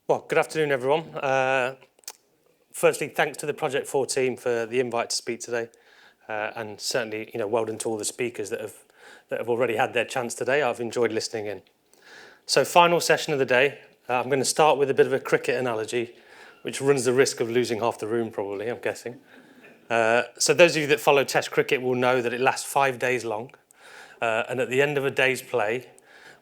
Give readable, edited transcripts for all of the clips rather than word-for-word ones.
Well, good afternoon, everyone. Firstly, thanks to the Project 4 team for the invite to speak today, and certainly, well done to all the speakers that have already had their chance today. I've enjoyed listening in. So, final session of the day. I'm going to start with a bit of a cricket analogy, which runs the risk of losing half the room, probably, I'm guessing. So, those of you that follow Test cricket will know that it lasts 5 days long, and at the end of a day's play,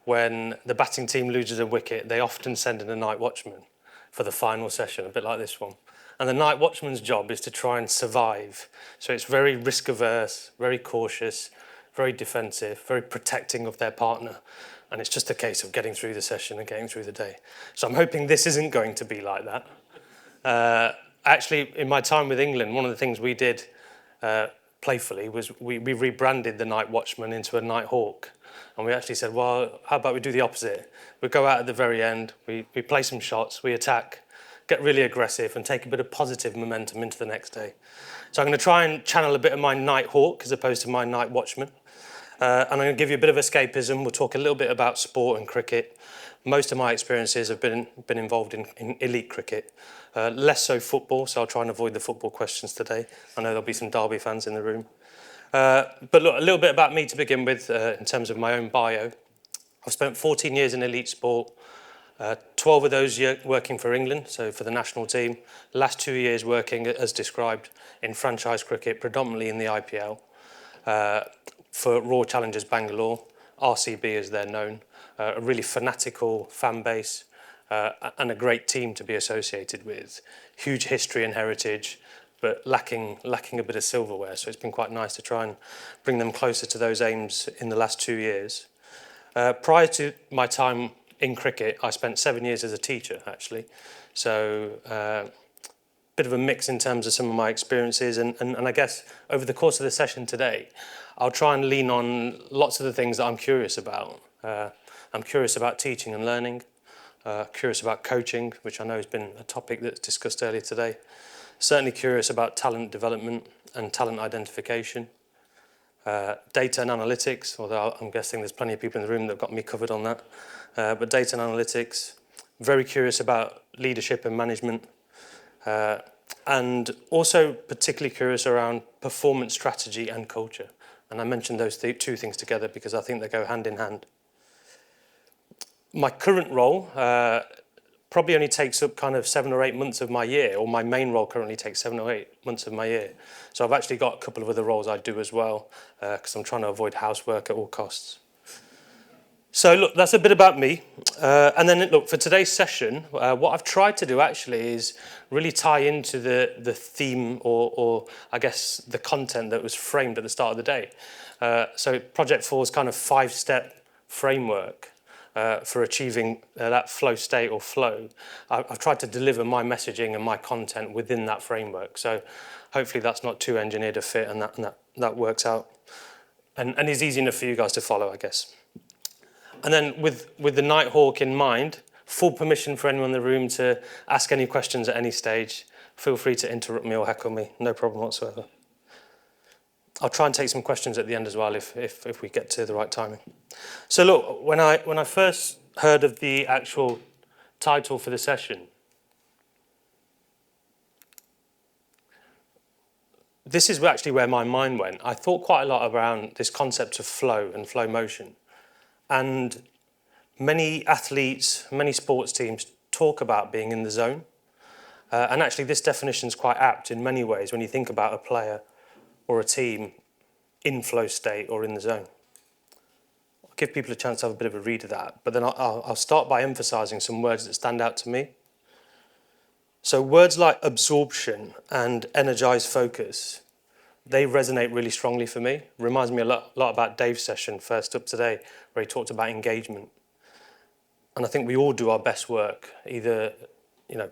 when the batting team loses a wicket, they often send in a night watchman for the final session, a bit like this one. And the night watchman's job is to try and survive. So it's very risk averse, very cautious, very defensive, very protecting of their partner. And it's just a case of getting through the session and getting through the day. So I'm hoping this isn't going to be like that. Actually, in my time with England, one of the things we did playfully was we rebranded the night watchman into a night hawk. And we actually said, well, how about we do the opposite? We go out at the very end, we play some shots, we attack, get really aggressive and take a bit of positive momentum into the next day. So I'm going to try and channel a bit of my night hawk as opposed to my night watchman. And I'm going to give you a bit of escapism. We'll talk a little bit about sport and cricket. Most of my experiences have been involved in elite cricket. Less so football, so I'll try and avoid the football questions today. I know there'll be some Derby fans in the room. But look, a little bit about me to begin with in terms of my own bio. I've spent 14 years in elite sport, 12 of those years working for England, so for the national team. The last 2 years working, as described, in franchise cricket, predominantly in the IPL, for Royal Challengers Bangalore, RCB as they're known, a really fanatical fan base, and a great team to be associated with. Huge history and heritage, but lacking a bit of silverware. So it's been quite nice to try and bring them closer to those aims in the last 2 years. Prior to my time in cricket, I spent 7 years as a teacher, actually. So bit of a mix in terms of some of my experiences. And I guess over the course of the session today, I'll try and lean on lots of the things that I'm curious about. I'm curious about teaching and learning, curious about coaching, which I know has been a topic that's discussed earlier today. Certainly curious about talent development and talent identification, data and analytics, although I'm guessing there's plenty of people in the room that have got me covered on that. But data and analytics, very curious about leadership and management, and also particularly curious around performance strategy and culture. And I mentioned those two things together because I think they go hand in hand. My current role probably only takes up kind of 7 or 8 months of my year, or my main role currently takes 7 or 8 months of my year. So I've actually got a couple of other roles I do as well, because I'm trying to avoid housework at all costs. So look, that's a bit about me. And then look, for today's session, what I've tried to do actually is really tie into the theme or I guess the content that was framed at the start of the day. So Project 4's kind of 5-step framework for achieving that flow state or flow. I've tried to deliver my messaging and my content within that framework. So hopefully that's not too engineered a fit and that works out and is easy enough for you guys to follow, I guess. And then with the Nighthawk in mind, full permission for anyone in the room to ask any questions at any stage. Feel free to interrupt me or heckle me, no problem whatsoever. I'll try and take some questions at the end as well if we get to the right timing. So look, when I first heard of the actual title for the session, this is actually where my mind went. I thought quite a lot around this concept of flow and flow motion. And many athletes, many sports teams talk about being in the zone. And actually this definition is quite apt in many ways when you think about a player or a team in flow state or in the zone. I'll give people a chance to have a bit of a read of that, but then I'll start by emphasising some words that stand out to me. So words like absorption and energised focus, they resonate really strongly for me. Reminds me a lot about Dave's session first up today, where he talked about engagement. And I think we all do our best work, either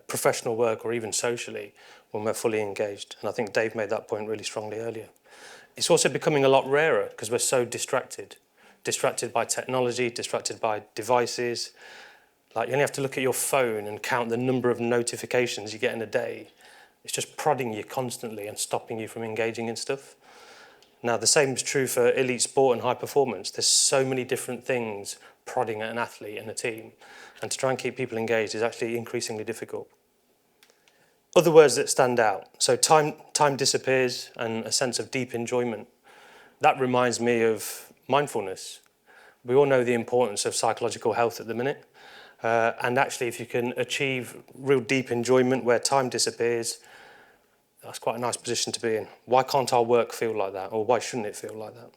professional work or even socially, when we're fully engaged. And I think Dave made that point really strongly earlier. It's also becoming a lot rarer because we're so distracted by technology, distracted by devices. Like you only have to look at your phone and count the number of notifications you get in a day. It's just prodding you constantly and stopping you from engaging in stuff. Now, the same is true for elite sport and high performance. There's so many different things prodding at an athlete and a team, and to try and keep people engaged is actually increasingly difficult. Other words that stand out. So time disappears and a sense of deep enjoyment. That reminds me of mindfulness. We all know the importance of psychological health at the minute. And actually, if you can achieve real deep enjoyment where time disappears, that's quite a nice position to be in. Why can't our work feel like that? Or why shouldn't it feel like that?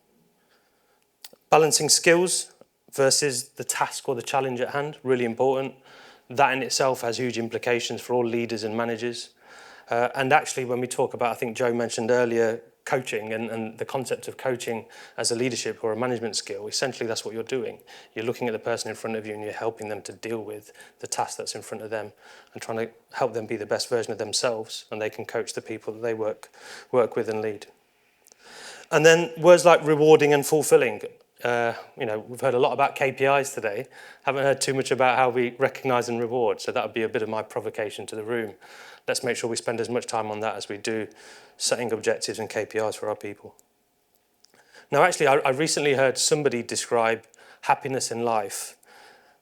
Balancing skills versus the task or the challenge at hand, really important. That in itself has huge implications for all leaders and managers. And actually, when we talk about, I think Joe mentioned earlier, coaching and the concept of coaching as a leadership or a management skill, essentially that's what you're doing. You're looking at the person in front of you and you're helping them to deal with the task that's in front of them and trying to help them be the best version of themselves, and they can coach the people that they work with and lead. And then words like rewarding and fulfilling. We've heard a lot about KPIs today. Haven't heard too much about how we recognise and reward. So that would be a bit of my provocation to the room. Let's make sure we spend as much time on that as we do setting objectives and KPIs for our people. Now, actually, I recently heard somebody describe happiness in life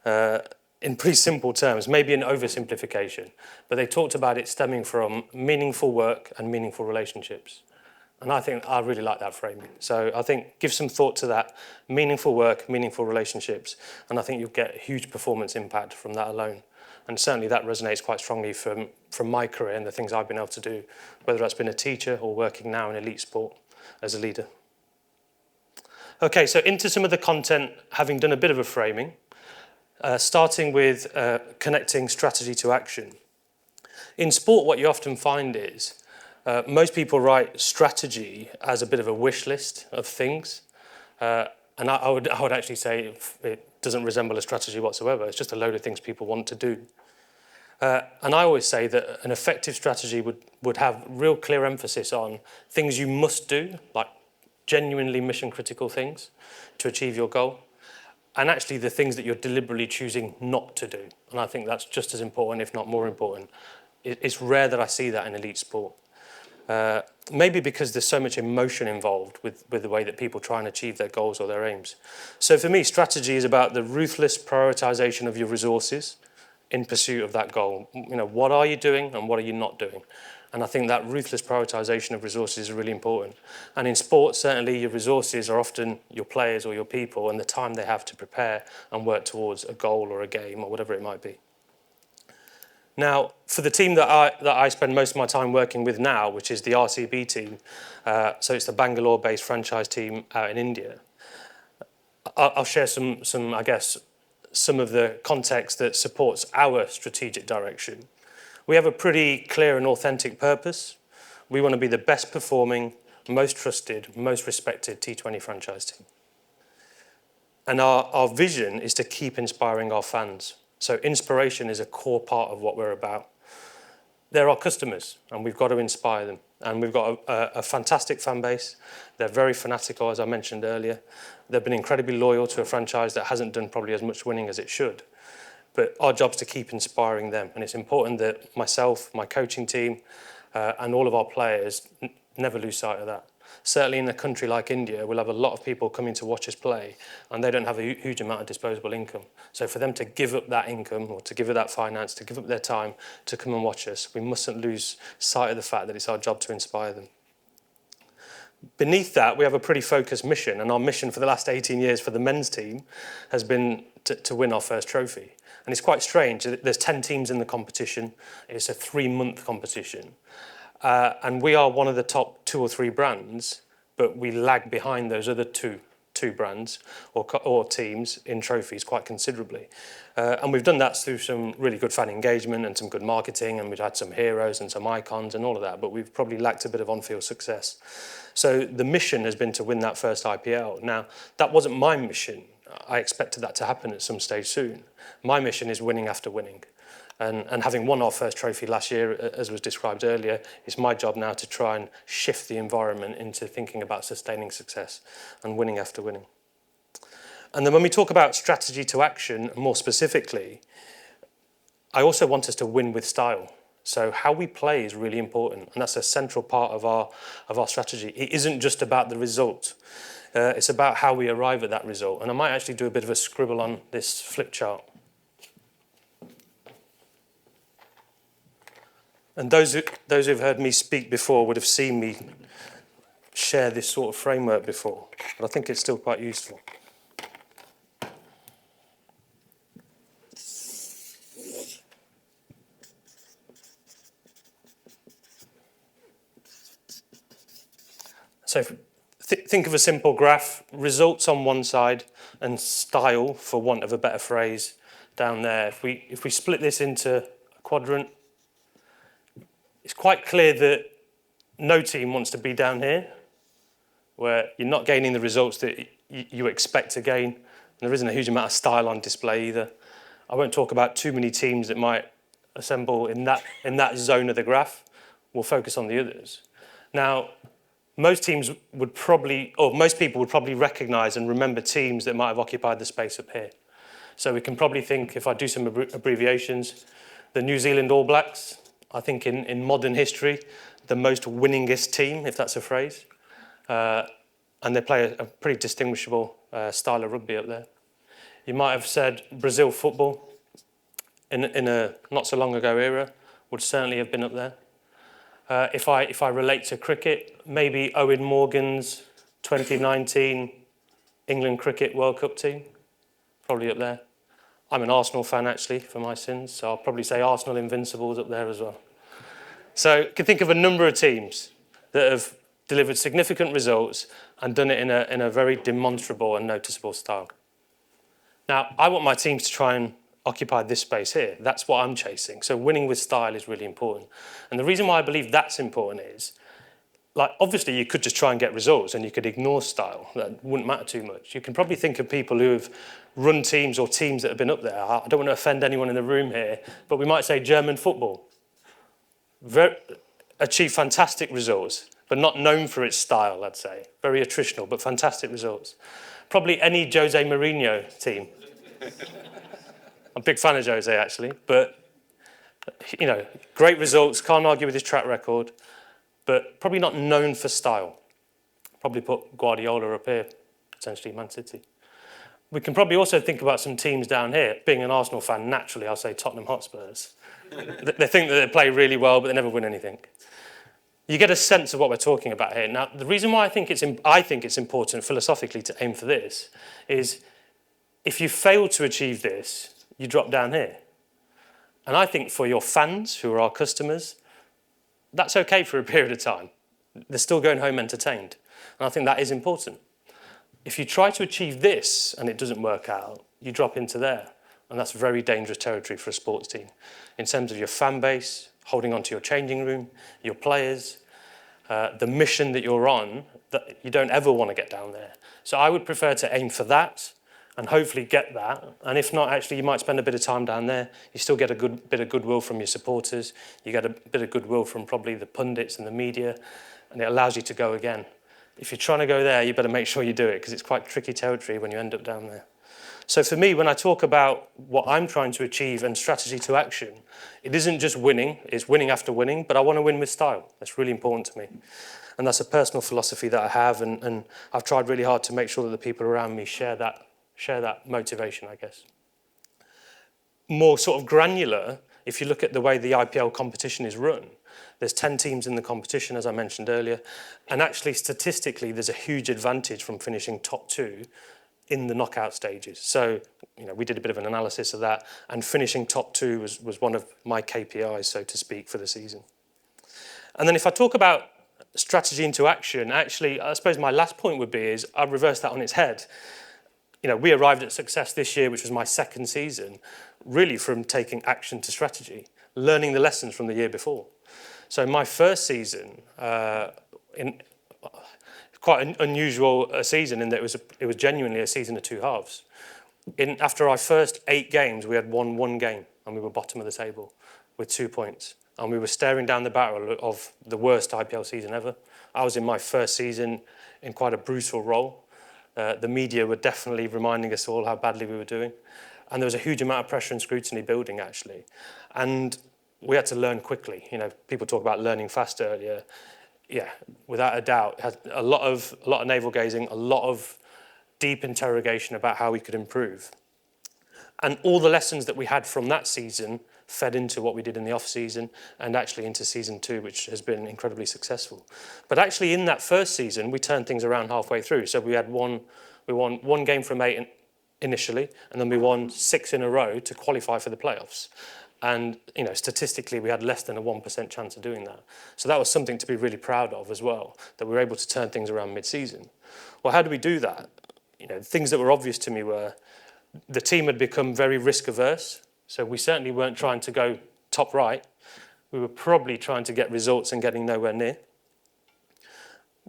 in pretty simple terms, maybe an oversimplification, but they talked about it stemming from meaningful work and meaningful relationships. And I really like that framing. So I think give some thought to that. Meaningful work, meaningful relationships, and I think you'll get a huge performance impact from that alone. And certainly that resonates quite strongly from my career and the things I've been able to do, whether that's been a teacher or working now in elite sport as a leader. Okay, so into some of the content, having done a bit of a framing, starting with connecting strategy to action. In sport, what you often find is most people write strategy as a bit of a wish list of things. And I would actually say it doesn't resemble a strategy whatsoever. It's just a load of things people want to do. And I always say that an effective strategy would have real clear emphasis on things you must do, like genuinely mission critical things to achieve your goal, and actually the things that you're deliberately choosing not to do. And I think that's just as important, if not more important. It's rare that I see that in elite sport. Maybe because there's so much emotion involved with the way that people try and achieve their goals or their aims. So for me, strategy is about the ruthless prioritization of your resources in pursuit of that goal. What are you doing and what are you not doing? And I think that ruthless prioritization of resources is really important. And in sports, certainly your resources are often your players or your people and the time they have to prepare and work towards a goal or a game or whatever it might be. Now, for the team that I spend most of my time working with now, which is the RCB team, so it's the Bangalore-based franchise team out in India, I'll share some of the context that supports our strategic direction. We have a pretty clear and authentic purpose. We want to be the best performing, most trusted, most respected T20 franchise team. And our vision is to keep inspiring our fans. So inspiration is a core part of what we're about. They're our customers, and we've got to inspire them. And we've got a fantastic fan base. They're very fanatical, as I mentioned earlier. They've been incredibly loyal to a franchise that hasn't done probably as much winning as it should. But our job's to keep inspiring them. And it's important that myself, my coaching team, and all of our players never lose sight of that. Certainly in a country like India, we'll have a lot of people coming to watch us play, and they don't have a huge amount of disposable income. So for them to give up that income, or to give up that finance, to give up their time to come and watch us, we mustn't lose sight of the fact that it's our job to inspire them. Beneath that, we have a pretty focused mission, and our mission for the last 18 years for the men's team has been to win our first trophy. And it's quite strange. There's 10 teams in the competition. It's a 3-month competition. And we are one of the top 2 or 3 brands, but we lag behind those other two brands or teams in trophies quite considerably. And we've done that through some really good fan engagement and some good marketing, and we've had some heroes and some icons and all of that, but we've probably lacked a bit of on-field success. So the mission has been to win that first IPL. Now, that wasn't my mission. I expected that to happen at some stage soon. My mission is winning after winning. And having won our first trophy last year, as was described earlier, it's my job now to try and shift the environment into thinking about sustaining success and winning after winning. And then when we talk about strategy to action, more specifically, I also want us to win with style. So how we play is really important, and that's a central part of our strategy. It isn't just about the result. It's about how we arrive at that result. And I might actually do a bit of a scribble on this flip chart. And those who've heard me speak before would have seen me share this sort of framework before, but I think it's still quite useful. So think of a simple graph, results on one side and style, for want of a better phrase, down there. If we split this into a quadrant, it's quite clear that no team wants to be down here, where you're not gaining the results that you expect to gain. And there isn't a huge amount of style on display either. I won't talk about too many teams that might assemble in that zone of the graph. We'll focus on the others. Now, most teams would probably, or most people would probably recognise and remember teams that might have occupied the space up here. So we can probably think, if I do some abbreviations, the New Zealand All Blacks, I think in modern history, the most winningest team, if that's a phrase. And they play a pretty distinguishable style of rugby up there. You might have said Brazil football in a not so long ago era would certainly have been up there. If I relate to cricket, maybe Owen Morgan's 2019 England Cricket World Cup team, probably up there. I'm an Arsenal fan actually for my sins, so I'll probably say Arsenal Invincibles up there as well. So you can think of a number of teams that have delivered significant results and done it in a very demonstrable and noticeable style. Now, I want my teams to try and occupy this space here. That's what I'm chasing. So winning with style is really important. And the reason why I believe that's important is, like, obviously you could just try and get results and you could ignore style. That wouldn't matter too much. You can probably think of people who have run teams or teams that have been up there. I don't want to offend anyone in the room here, but we might say German football. Achieved fantastic results, but not known for its style, I'd say. Very attritional, but fantastic results. Probably any Jose Mourinho team. I'm a big fan of Jose, actually, but, you know, great results, can't argue with his track record, but probably not known for style. Probably put Guardiola up here, potentially Man City. We can probably also think about some teams down here. Being an Arsenal fan, naturally, I'll say Tottenham Hotspurs. They think that they play really well, but they never win anything. You get a sense of what we're talking about here. Now, the reason why I think it's important philosophically to aim for this is if you fail to achieve this, you drop down here. And I think for your fans, who are our customers, that's okay for a period of time. They're still going home entertained. And I think that is important. If you try to achieve this and it doesn't work out, you drop into there. And that's very dangerous territory for a sports team. In terms of your fan base, holding on to your changing room, your players, the mission that you're on, that you don't ever want to get down there. So I would prefer to aim for that and hopefully get that. And if not, actually, you might spend a bit of time down there. You still get a good bit of goodwill from your supporters. You get a bit of goodwill from probably the pundits and the media, and it allows you to go again. If you're trying to go there, you better make sure you do it, because it's quite tricky territory when you end up down there. So for me, when I talk about what I'm trying to achieve and strategy to action, it isn't just winning, it's winning after winning, but I want to win with style. That's really important to me. And that's a personal philosophy that I have, and I've tried really hard to make sure that the people around me share that motivation, I guess. More sort of granular, if you look at the way the IPL competition is run, there's 10 teams in the competition, as I mentioned earlier, and actually statistically there's a huge advantage from finishing top 2 in the knockout stages. So, you know, we did a bit of an analysis of that, and finishing top 2 was one of my KPIs, so to speak, for the season. And then if I talk about strategy into action, actually, I suppose my last point would be is I'll reverse that on its head. You know, we arrived at success this year, which was my second season, really from taking action to strategy, learning the lessons from the year before. So my first season, in quite an unusual season in that it was genuinely a season of two halves. After our first 8 games, we had won 1 game, and we were bottom of the table with 2 points. And we were staring down the barrel of the worst IPL season ever. I was in my first season in quite a brutal role. The media were definitely reminding us all how badly we were doing. And there was a huge amount of pressure and scrutiny building, actually. And we had to learn quickly. People talk about learning fast earlier. Yeah, without a doubt, it had a lot of navel gazing, a lot of deep interrogation about how we could improve. And all the lessons that we had from that season fed into what we did in the off-season and actually into season 2, which has been incredibly successful. But actually in that first season, we turned things around halfway through. So we won one game from 8 initially, and then we won 6 in a row to qualify for the playoffs. And statistically, we had less than a 1% chance of doing that. So that was something to be really proud of as well, that we were able to turn things around mid-season. Well, how do we do that? Things that were obvious to me were the team had become very risk averse. So we certainly weren't trying to go top right. We were probably trying to get results and getting nowhere near.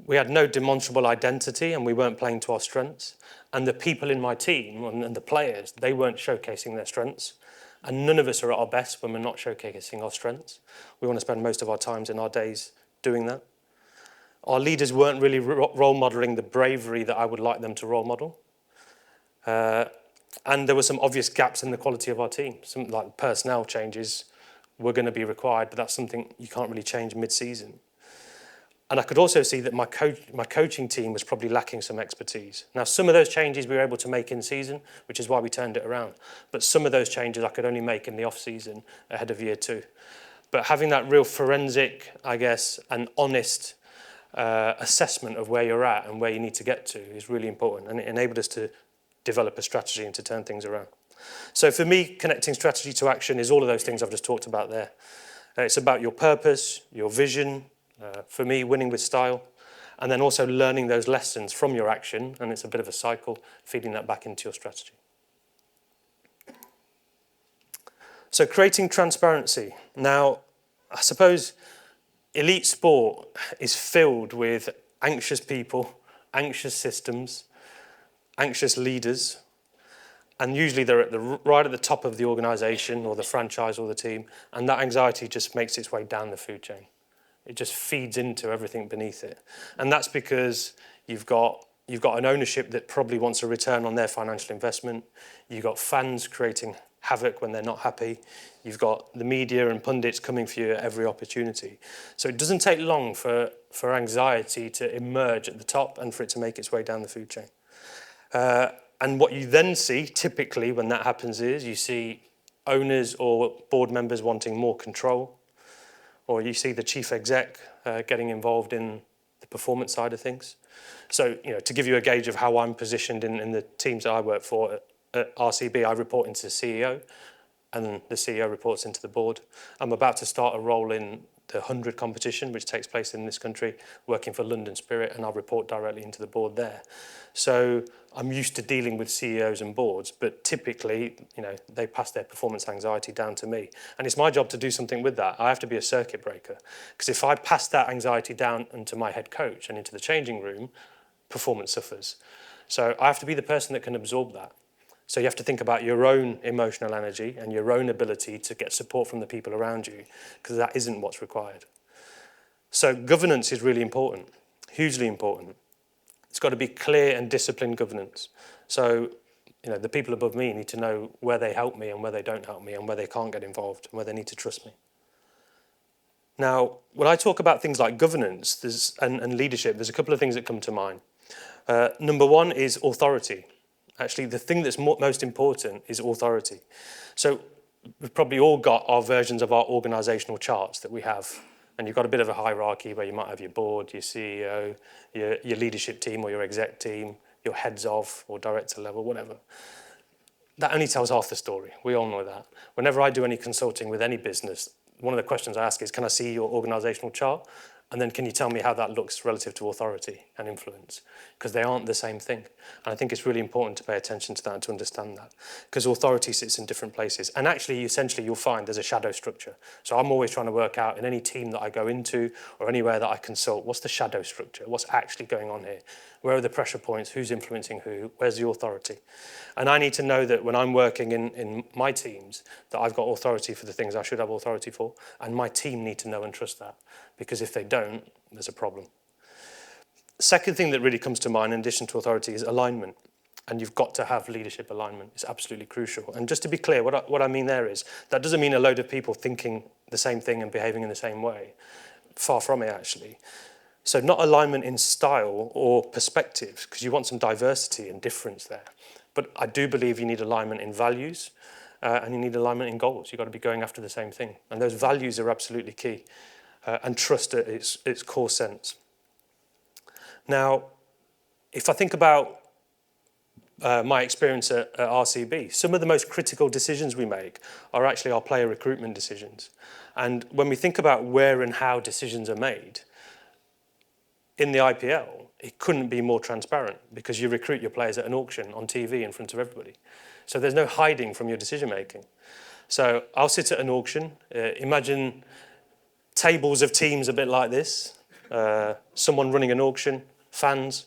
We had no demonstrable identity and we weren't playing to our strengths. And the people in my team and the players, they weren't showcasing their strengths. And none of us are at our best when we're not showcasing our strengths. We want to spend most of our times in our days doing that. Our leaders weren't really role modeling the bravery that I would like them to role model. And there were some obvious gaps in the quality of our team. Some like personnel changes were going to be required, but that's something you can't really change mid-season. And I could also see that my coaching team was probably lacking some expertise. Now, some of those changes we were able to make in season, which is why we turned it around. But some of those changes I could only make in the off-season ahead of year 2. But having that real forensic, I guess, and honest assessment of where you're at and where you need to get to is really important. And it enabled us to develop a strategy and to turn things around. So for me, connecting strategy to action is all of those things I've just talked about there. It's about your purpose, your vision, for me, winning with style, and then also learning those lessons from your action, and it's a bit of a cycle, feeding that back into your strategy. So creating transparency. Now, I suppose elite sport is filled with anxious people, anxious systems, anxious leaders, and usually they're right at the top of the organisation or the franchise or the team, and that anxiety just makes its way down the food chain. It just feeds into everything beneath it. And that's because you've got an ownership that probably wants a return on their financial investment. You've got fans creating havoc when they're not happy. You've got the media and pundits coming for you at every opportunity. So it doesn't take long for anxiety to emerge at the top and for it to make its way down the food chain. And what you then see, typically when that happens, is you see owners or board members wanting more control, or you see the chief exec getting involved in the performance side of things. So, to give you a gauge of how I'm positioned in the teams that I work for, at RCB, I report into the CEO, and the CEO reports into the board. I'm about to start a role in the 100 competition, which takes place in this country, working for London Spirit, and I'll report directly into the board there. So I'm used to dealing with CEOs and boards, but typically, they pass their performance anxiety down to me. And it's my job to do something with that. I have to be a circuit breaker. Because if I pass that anxiety down into my head coach and into the changing room, performance suffers. So I have to be the person that can absorb that. So you have to think about your own emotional energy and your own ability to get support from the people around you, because that isn't what's required. So governance is really important, hugely important. It's got to be clear and disciplined governance. So, the people above me need to know where they help me and where they don't help me and where they can't get involved and where they need to trust me. Now, when I talk about things like governance and leadership, there's a couple of things that come to mind. Number one is authority. Actually, the thing that's most important is authority. So we've probably all got our versions of our organisational charts that we have. And you've got a bit of a hierarchy where you might have your board, your CEO, your leadership team or your exec team, your heads of or director level, whatever. That only tells half the story. We all know that. Whenever I do any consulting with any business, one of the questions I ask is, can I see your organisational chart? And then can you tell me how that looks relative to authority and influence? Because they aren't the same thing. And I think it's really important to pay attention to that and to understand that. Because authority sits in different places. And actually, essentially, you'll find there's a shadow structure. So I'm always trying to work out in any team that I go into or anywhere that I consult, what's the shadow structure? What's actually going on here? Where are the pressure points? Who's influencing who? Where's the authority? And I need to know that when I'm working in my teams, that I've got authority for the things I should have authority for. And my team need to know and trust that. Because if they don't, there's a problem. Second thing that really comes to mind in addition to authority is alignment. and you've got to have leadership alignment. It's absolutely crucial. And just to be clear, what I mean there is, that doesn't mean a load of people thinking the same thing and behaving in the same way. Far from it, actually. So not alignment in style or perspective, because you want some diversity and difference there. But I do believe you need alignment in values, and you need alignment in goals. You've got to be going after the same thing. And those values are absolutely key, and trust at its core sense. Now, if I think about my experience at RCB, some of the most critical decisions we make are actually our player recruitment decisions. And when we think about where and how decisions are made, in the IPL, it couldn't be more transparent because you recruit your players at an auction on TV in front of everybody. So there's no hiding from your decision making. So I'll sit at an auction, imagine tables of teams a bit like this, someone running an auction, fans,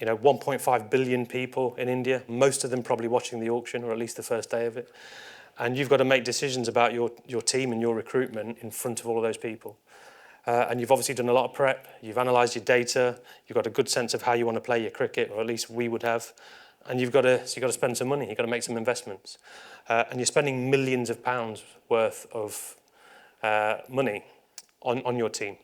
1.5 billion people in India, most of them probably watching the auction, or at least the first day of it. And you've got to make decisions about your team and your recruitment in front of all of those people. And you've obviously done a lot of prep, you've analysed your data, you've got a good sense of how you want to play your cricket, or at least we would have. And you've got to spend some money, you've got to make some investments. And you're spending millions of pounds worth of money on your team.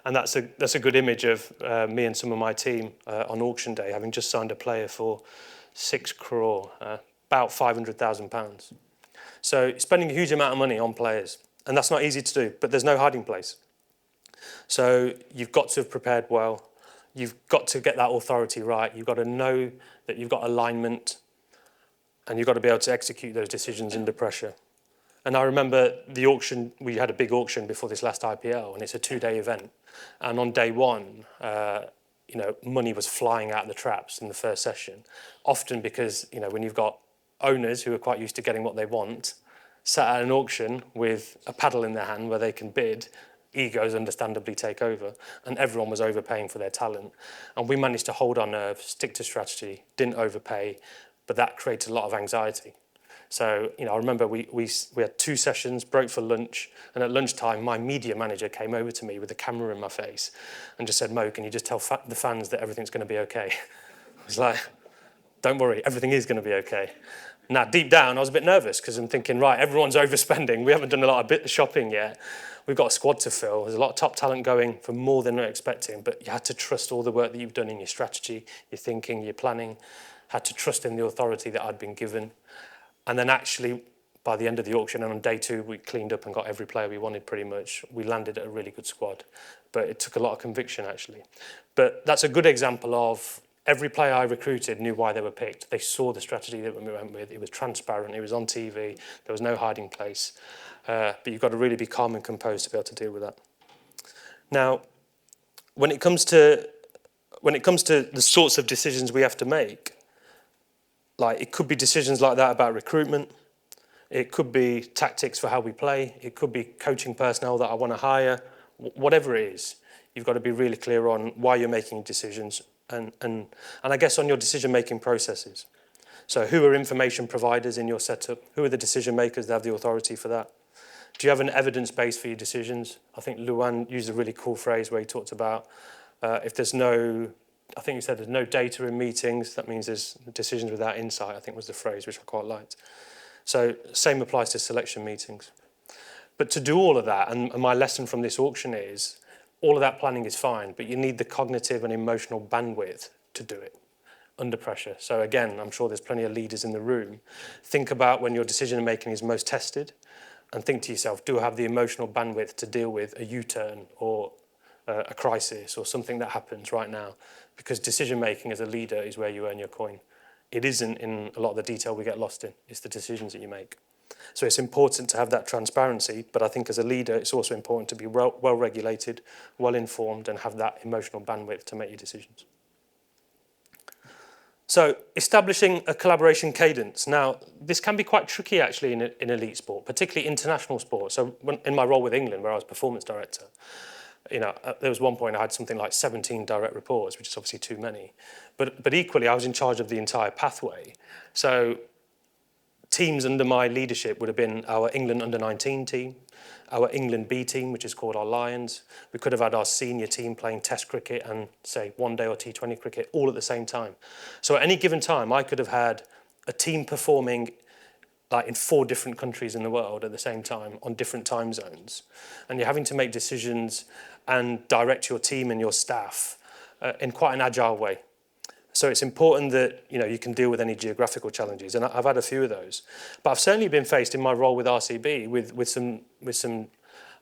And that's a good image of me and some of my team on auction day, having just signed a player for 6 crore, about £500,000. So spending a huge amount of money on players, and that's not easy to do, but there's no hiding place. So you've got to have prepared well, you've got to get that authority right, you've got to know that you've got alignment, and you've got to be able to execute those decisions under pressure. And I remember the auction, we had a big auction before this last IPL, and it's a 2-day event. And on day one, money was flying out of the traps in the first session. Often because, when you've got owners who are quite used to getting what they want, sat at an auction with a paddle in their hand where they can bid, egos understandably take over, and everyone was overpaying for their talent. And we managed to hold our nerve, stick to strategy, didn't overpay, but that created a lot of anxiety. So, I remember we had 2 sessions, broke for lunch, and at lunchtime, my media manager came over to me with a camera in my face and just said, "Mo, can you just tell the fans that everything's going to be okay?" I was like, "Don't worry, everything is going to be okay." Now, deep down, I was a bit nervous because I'm thinking, right, everyone's overspending. We haven't done a lot of bit of shopping yet. We've got a squad to fill. There's a lot of top talent going for more than we're expecting, but you had to trust all the work that you've done in your strategy, your thinking, your planning, had to trust in the authority that I'd been given. And then actually, by the end of the auction, and on day 2, we cleaned up and got every player we wanted pretty much. We landed at a really good squad. But it took a lot of conviction, actually. But that's a good example of every player I recruited knew why they were picked. They saw the strategy that we went with. It was transparent. It was on TV. There was no hiding place. But you've got to really be calm and composed to be able to deal with that. Now, when it comes to the sorts of decisions we have to make, like it could be decisions like that about recruitment. It could be tactics for how we play. It could be coaching personnel that I want to hire. Whatever it is, you've got to be really clear on why you're making decisions and I guess on your decision-making processes. So who are information providers in your setup? Who are the decision makers that have the authority for that? Do you have an evidence base for your decisions? I think Luan used a really cool phrase where he talked about if there's no, I think he said there's no data in meetings, that means there's decisions without insight, I think was the phrase, which I quite liked. So same applies to selection meetings. But to do all of that, and my lesson from this auction is, all of that planning is fine, but you need the cognitive and emotional bandwidth to do it under pressure. So again, I'm sure there's plenty of leaders in the room. Think about when your decision making is most tested and think to yourself, do I have the emotional bandwidth to deal with a U-turn or a crisis or something that happens right now? Because decision making as a leader is where you earn your coin. It isn't in a lot of the detail we get lost in, it's the decisions that you make. So it's important to have that transparency, but I think as a leader, it's also important to be well-regulated, well-informed, and have that emotional bandwidth to make your decisions. So establishing a collaboration cadence. Now, this can be quite tricky actually in elite sport, particularly international sport. So in my role with England, where I was performance director, there was one point I had something like 17 direct reports, which is obviously too many. But equally, I was in charge of the entire pathway. So teams under my leadership would have been our England under-19 team, our England B team, which is called our Lions. We could have had our senior team playing Test cricket and, say, one day or T20 cricket all at the same time. So at any given time, I could have had a team performing like in 4 different countries in the world at the same time on different time zones. And you're having to make decisions and direct your team and your staff in quite an agile way. So it's important that you can deal with any geographical challenges, and I've had a few of those. But I've certainly been faced in my role with RCB with some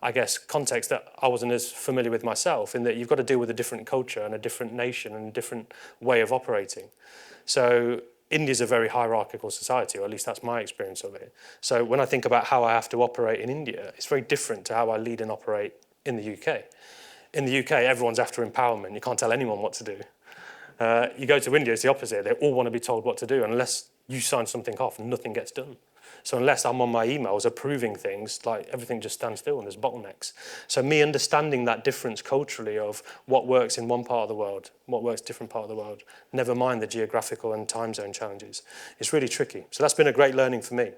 I guess context that I wasn't as familiar with myself, in that you've got to deal with a different culture and a different nation and a different way of operating. So India's a very hierarchical society, or at least that's my experience of it. So when I think about how I have to operate in India, it's very different to how I lead and operate in the UK. In the UK, everyone's after empowerment. You can't tell anyone what to do. You go to India, it's the opposite. They all want to be told what to do. Unless you sign something off, nothing gets done. So unless I'm on my emails approving things, like everything just stands still and there's bottlenecks. So me understanding that difference culturally of what works in one part of the world, what works different part of the world, never mind the geographical and time zone challenges, it's really tricky. So that's been a great learning for me.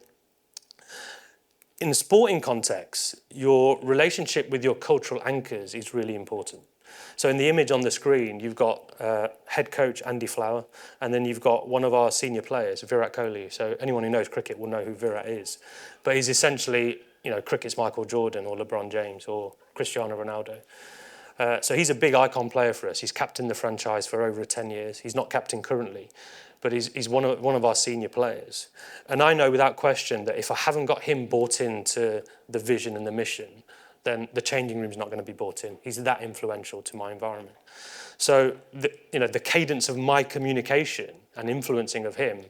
In the sporting context, your relationship with your cultural anchors is really important. So in the image on the screen, you've got head coach Andy Flower, and then you've got one of our senior players, Virat Kohli. So anyone who knows cricket will know who Virat is. But he's essentially, cricket's Michael Jordan or LeBron James or Cristiano Ronaldo. So he's a big icon player for us. He's captained the franchise for over 10 years. He's not captain currently, but he's one of our senior players. And I know without question that if I haven't got him bought into the vision and the mission, then the changing room's not going to be bought in. He's that influential to my environment. So the cadence of my communication and influencing of him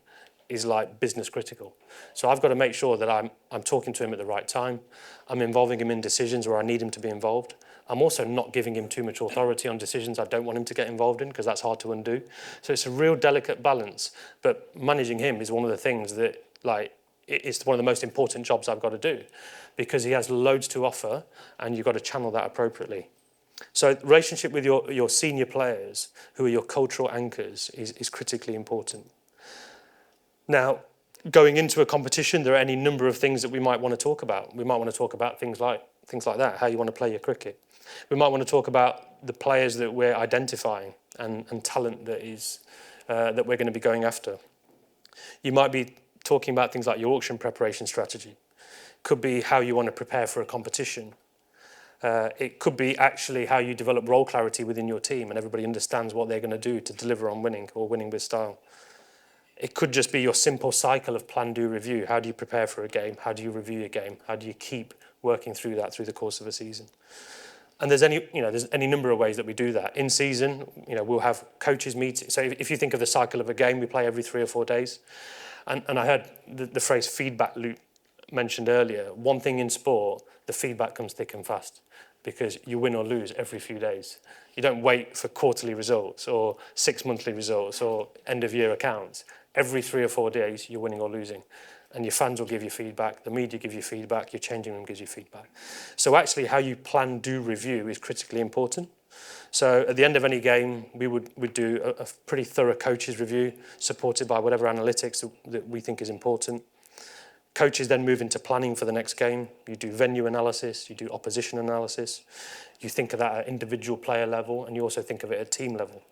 is like business critical. So I've got to make sure that I'm talking to him at the right time. I'm involving him in decisions where I need him to be involved. I'm also not giving him too much authority on decisions I don't want him to get involved in, because that's hard to undo. So it's a real delicate balance. But managing him is one of the things that, it's one of the most important jobs I've got to do, because he has loads to offer and you've got to channel that appropriately. So relationship with your senior players, who are your cultural anchors, is critically important. Now, going into a competition, there are any number of things that we might want to talk about. We might want to talk about things like that, how you want to play your cricket. We might want to talk about the players that we're identifying and talent that we're going to be going after. You might be talking about things like your auction preparation strategy. Could be how you want to prepare for a competition. It could be actually how you develop role clarity within your team and everybody understands what they're going to do to deliver on winning or winning with style. It could just be your simple cycle of plan, do, review. How do you prepare for a game? How do you review your game? How do you keep working through that through the course of a season? And there's any number of ways that we do that. In season, we'll have coaches meet. So if you think of the cycle of a game, we play every 3 or 4 days. And I heard the phrase feedback loop mentioned earlier. One thing in sport, the feedback comes thick and fast, because you win or lose every few days. You don't wait for quarterly results or 6 monthly results or end of year accounts. Every 3 or 4 days, you're winning or losing. And your fans will give you feedback, the media give you feedback, your changing room gives you feedback. So actually how you plan, do, review is critically important. So at the end of any game, we'd do a pretty thorough coaches review, supported by whatever analytics that we think is important. Coaches then move into planning for the next game. You do venue analysis, you do opposition analysis. You think of that at individual player level, and you also think of it at team level.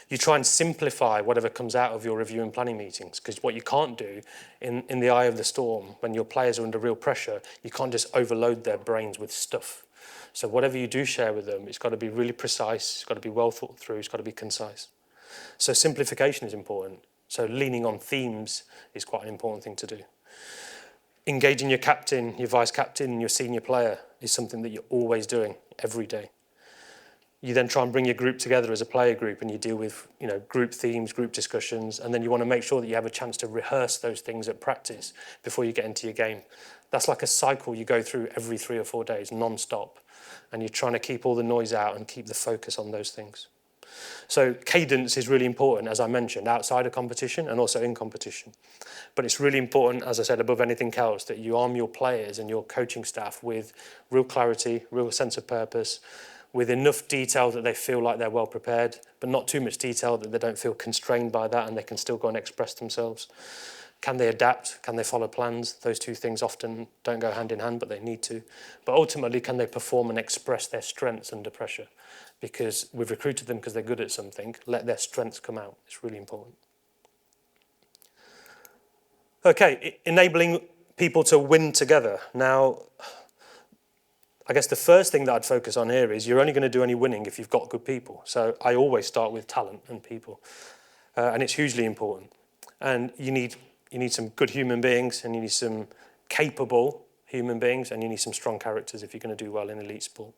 You try and simplify whatever comes out of your review and planning meetings, because what you can't do in the eye of the storm, when your players are under real pressure, you can't just overload their brains with stuff. So whatever you do share with them, it's got to be really precise, it's got to be well thought through, it's got to be concise. So simplification is important. So leaning on themes is quite an important thing to do. Engaging your captain, your vice captain, and your senior player is something that you're always doing every day. You then try and bring your group together as a player group, and you deal with group themes, group discussions, and then you want to make sure that you have a chance to rehearse those things at practice before you get into your game. That's like a cycle you go through every 3 or 4 days, non-stop, and you're trying to keep all the noise out and keep the focus on those things. So cadence is really important, as I mentioned, outside of competition and also in competition. But it's really important, as I said, above anything else, that you arm your players and your coaching staff with real clarity, real sense of purpose, with enough detail that they feel like they're well prepared, but not too much detail that they don't feel constrained by that and they can still go and express themselves. Can they adapt? Can they follow plans? Those two things often don't go hand in hand, but they need to. But ultimately, can they perform and express their strengths under pressure? Because we've recruited them because they're good at something. Let their strengths come out. It's really important. Okay, enabling people to win together. Now, I guess the first thing that I'd focus on here is you're only going to do any winning if you've got good people. So I always start with talent and people. And it's hugely important. And you need some good human beings, and you need some capable human beings, and you need some strong characters if you're going to do well in elite sport.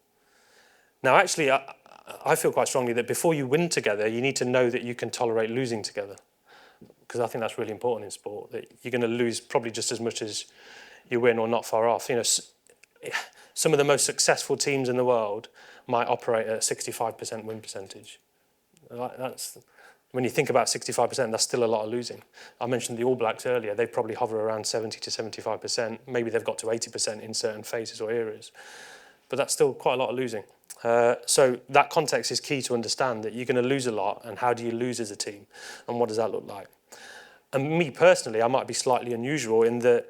Now, actually, I feel quite strongly that before you win together, you need to know that you can tolerate losing together. Because I think that's really important in sport, that you're going to lose probably just as much as you win or not far off. You know, some of the most successful teams in the world might operate at 65% win percentage. That's, when you think about 65%, that's still a lot of losing. I mentioned the All Blacks earlier. They probably hover around 70 to 75%. Maybe they've got to 80% in certain phases or eras. But that's still quite a lot of losing. So that context is key to understand, that you're going to lose a lot, and how do you lose as a team, and what does that look like? And me personally, I might be slightly unusual in that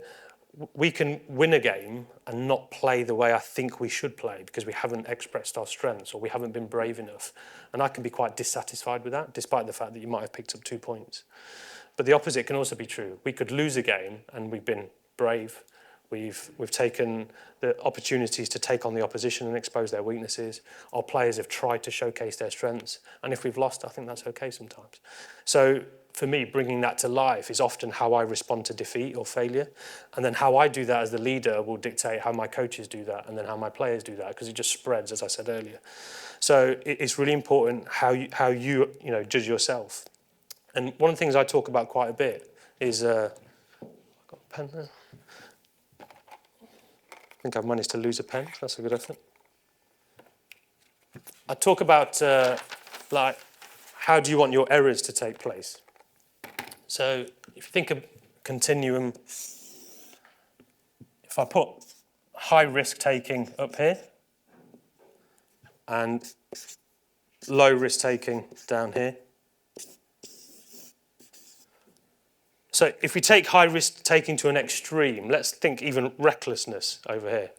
we can win a game and not play the way I think we should play because we haven't expressed our strengths or we haven't been brave enough. And I can be quite dissatisfied with that, despite the fact that you might have picked up 2 points. But the opposite can also be true. We could lose a game and we've been brave. We've taken the opportunities to take on the opposition and expose their weaknesses. Our players have tried to showcase their strengths. And if we've lost, I think that's okay sometimes. So for me, bringing that to life is often how I respond to defeat or failure. And then how I do that as the leader will dictate how my coaches do that, and then how my players do that, because it just spreads, as I said earlier. So it's really important how you judge yourself. And one of the things I talk about quite a bit is, I've got a pen there. I think I've managed to lose a pen. That's a good effort. I talk about like, how do you want your errors to take place? So if you think of continuum, if I put high risk taking up here and low risk taking down here. So if we take high risk taking to an extreme, let's think even recklessness over here.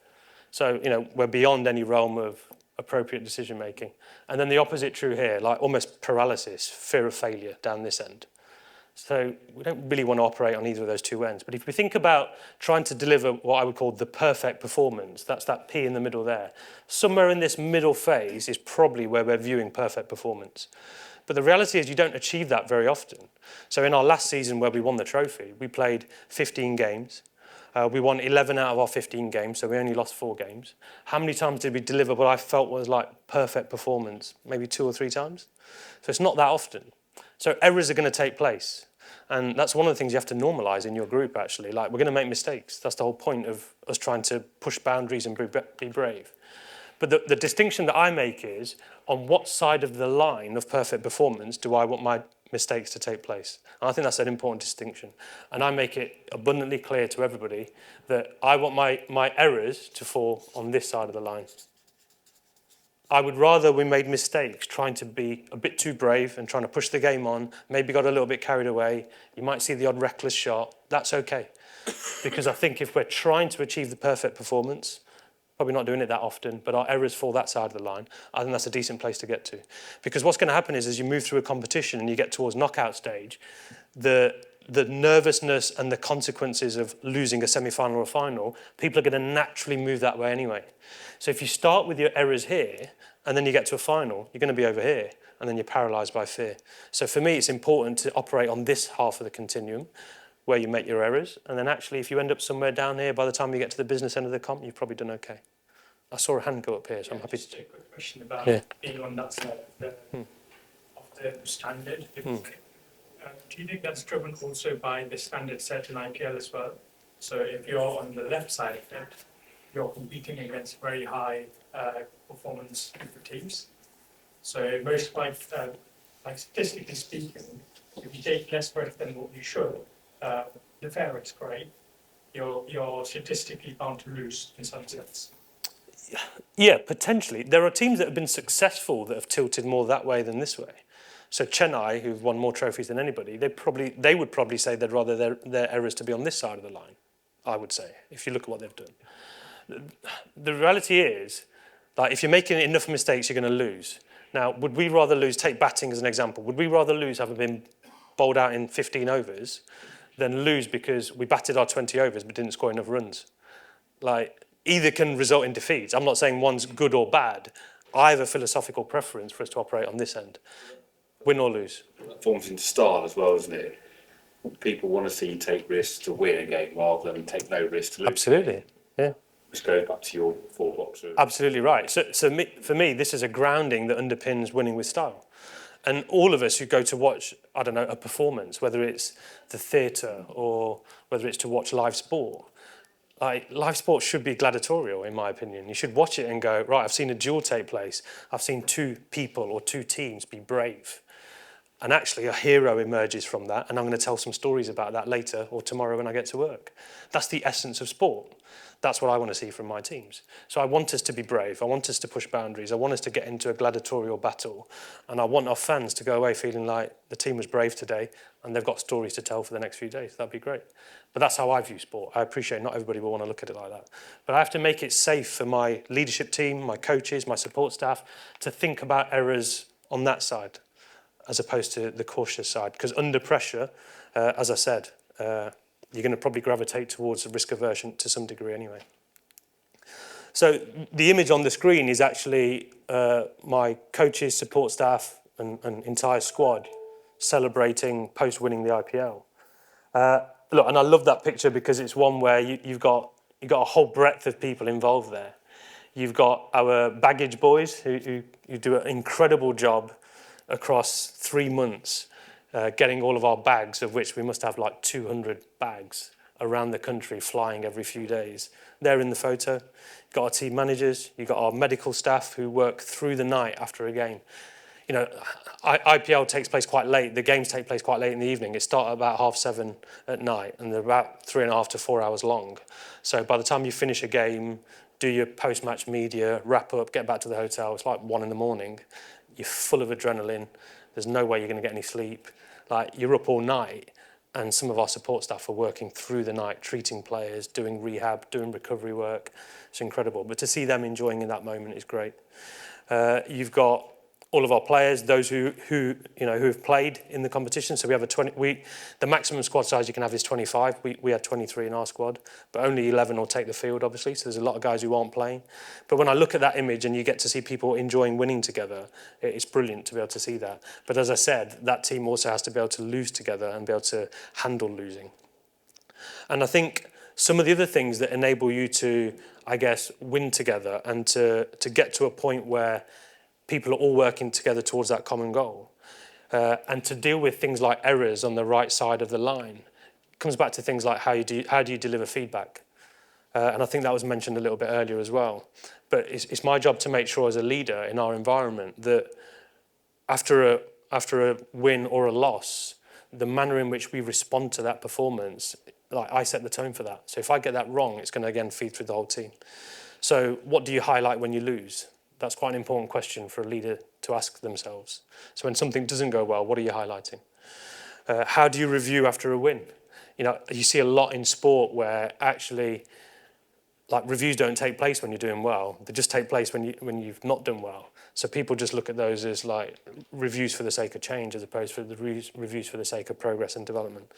So, we're beyond any realm of appropriate decision making. And then the opposite true here, like almost paralysis, fear of failure down this end. So we don't really want to operate on either of those two ends. But if we think about trying to deliver what I would call the perfect performance, that's that P in the middle there. Somewhere in this middle phase is probably where we're viewing perfect performance. But the reality is you don't achieve that very often. So in our last season where we won the trophy, we played 15 games. We won 11 out of our 15 games, so we only lost 4 games. How many times did we deliver what I felt was like perfect performance? Maybe 2 or 3 times. So it's not that often. So errors are going to take place. And that's one of the things you have to normalize in your group, actually. Like, we're going to make mistakes. That's the whole point of us trying to push boundaries and be brave. But the distinction that I make is, on what side of the line of perfect performance do I want my mistakes to take place? And I think that's an important distinction. And I make it abundantly clear to everybody that I want my errors to fall on this side of the line. I would rather we made mistakes trying to be a bit too brave and trying to push the game on, maybe got a little bit carried away. You might see the odd reckless shot. That's okay. Because I think if we're trying to achieve the perfect performance, probably not doing it that often, but our errors fall that side of the line, I think that's a decent place to get to. Because what's going to happen is, as you move through a competition and you get towards knockout stage, the nervousness and the consequences of losing a semi-final or a final, people are going to naturally move that way anyway. So if you start with your errors here, and then you get to a final, you're going to be over here, and then you're paralysed by fear. So for me, it's important to operate on this half of the continuum, where you make your errors, and then actually if you end up somewhere down here, by the time you get to the business end of the comp, you've probably done okay. I saw a hand go up here, so I'm happy to... Just a quick question about being on that side of the standard. Do you think that's driven also by the standard set in IPL as well? So if you're on the left side of it, you're competing against very high performance teams. So most like statistically speaking, if you take less breath than what you should, the fair risk, right? You're statistically bound to lose in some sense. Yeah, potentially. There are teams that have been successful that have tilted more that way than this way. So Chennai, who've won more trophies than anybody, they would probably say they'd rather their errors to be on this side of the line, I would say, if you look at what they've done. The reality is, like, if you're making enough mistakes, you're going to lose. Now, would we rather lose, take batting as an example, would we rather lose having been bowled out in 15 overs than lose because we batted our 20 overs but didn't score enough runs? Like, either can result in defeats. I'm not saying one's good or bad. I have a philosophical preference for us to operate on this end. Win or lose. That forms into style as well, isn't it? People want to see you take risks to win a game rather than take no risks to lose. Absolutely, yeah. Which goes back to your 4 boxer. Absolutely right. So for me, this is a grounding that underpins winning with style. And all of us who go to watch, I don't know, a performance, whether it's the theatre or whether it's to watch live sport, like, live sport should be gladiatorial, in my opinion. You should watch it and go, right, I've seen a duel take place. I've seen 2 people or 2 teams be brave. And actually a hero emerges from that, and I'm going to tell some stories about that later or tomorrow when I get to work. That's the essence of sport. That's what I want to see from my teams. So I want us to be brave. I want us to push boundaries. I want us to get into a gladiatorial battle. And I want our fans to go away feeling like the team was brave today and they've got stories to tell for the next few days. That'd be great. But that's how I view sport. I appreciate not everybody will want to look at it like that. But I have to make it safe for my leadership team, my coaches, my support staff to think about errors on that side as opposed to the cautious side. Because under pressure, as I said, you're going to probably gravitate towards a risk aversion to some degree anyway. So the image on the screen is actually my coaches, support staff, and entire squad celebrating post-winning the IPL. Look, and I love that picture because it's one where you've got a whole breadth of people involved there. You've got our baggage boys who do an incredible job across 3 months, getting all of our bags, of which we must have like 200 bags around the country, flying every few days. They're in the photo. You've got our team managers, you've got our medical staff who work through the night after a game. You know, IPL takes place quite late. The games take place quite late in the evening. It starts at about 7:30 at night, and they're about 3.5 to 4 hours long. So by the time you finish a game, do your post-match media, wrap up, get back to the hotel, it's like 1 a.m. You're full of adrenaline. There's no way you're going to get any sleep. Like, you're up all night, and some of our support staff are working through the night, treating players, doing rehab, doing recovery work. It's incredible. But to see them enjoying in that moment is great. You've got all of our players, those who have played in the competition. So we have the maximum squad size you can have is 25. We had 23 in our squad, but only 11 will take the field, obviously. So there's a lot of guys who aren't playing. But when I look at that image and you get to see people enjoying winning together, it's brilliant to be able to see that. But as I said, that team also has to be able to lose together and be able to handle losing. And I think some of the other things that enable you to, I guess, win together and to get to a point where people are all working together towards that common goal. And to deal with things like errors on the right side of the line comes back to things like how do you deliver feedback? And I think that was mentioned a little bit earlier as well. But it's my job to make sure as a leader in our environment that after a win or a loss, the manner in which we respond to that performance, like, I set the tone for that. So if I get that wrong, it's going to again feed through the whole team. So what do you highlight when you lose? That's quite an important question for a leader to ask themselves. So when something doesn't go well, what are you highlighting? How do you review after a win? You know, you see a lot in sport where actually, like, reviews don't take place when you're doing well. They just take place when you've not done well. So people just look at those as like reviews for the sake of change as opposed to the reviews for the sake of progress and development.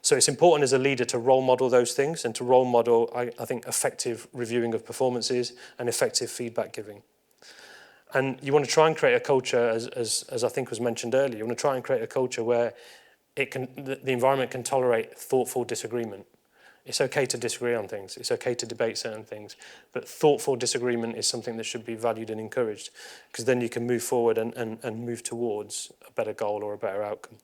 So it's important as a leader to role model those things and to role model, I think, effective reviewing of performances and effective feedback giving. And you want to try and create a culture, as I think was mentioned earlier, you want to try and create a culture where the environment can tolerate thoughtful disagreement. It's okay to disagree on things. It's okay to debate certain things. But thoughtful disagreement is something that should be valued and encouraged, because then you can move forward and move towards a better goal or a better outcome.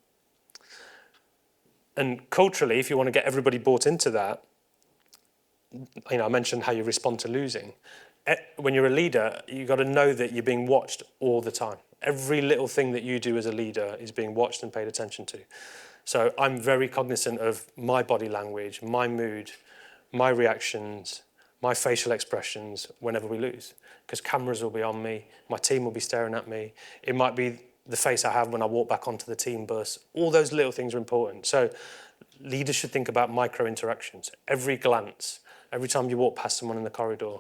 And culturally, if you want to get everybody bought into that, I mentioned how you respond to losing. When you're a leader, you've got to know that you're being watched all the time. Every little thing that you do as a leader is being watched and paid attention to. So I'm very cognizant of my body language, my mood, my reactions, my facial expressions whenever we lose. Because cameras will be on me, my team will be staring at me. It might be the face I have when I walk back onto the team bus. All those little things are important. So leaders should think about micro interactions. Every glance, every time you walk past someone in the corridor,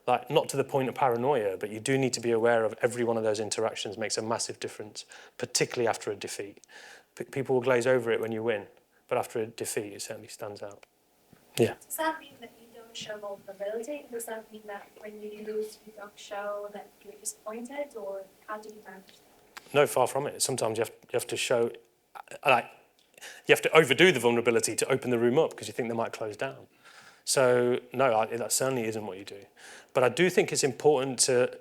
like not to the point of paranoia, but you do need to be aware of every one of those interactions makes a massive difference, particularly after a defeat. People will glaze over it when you win, but after a defeat, it certainly stands out. Yeah. Does that mean that you don't show vulnerability? Does that mean that when you lose, you don't show that you're disappointed, or how do you manage that? No, far from it. Sometimes you have to show, like, you have to overdo the vulnerability to open the room up because you think they might close down. So no, that certainly isn't what you do. But I do think it's important to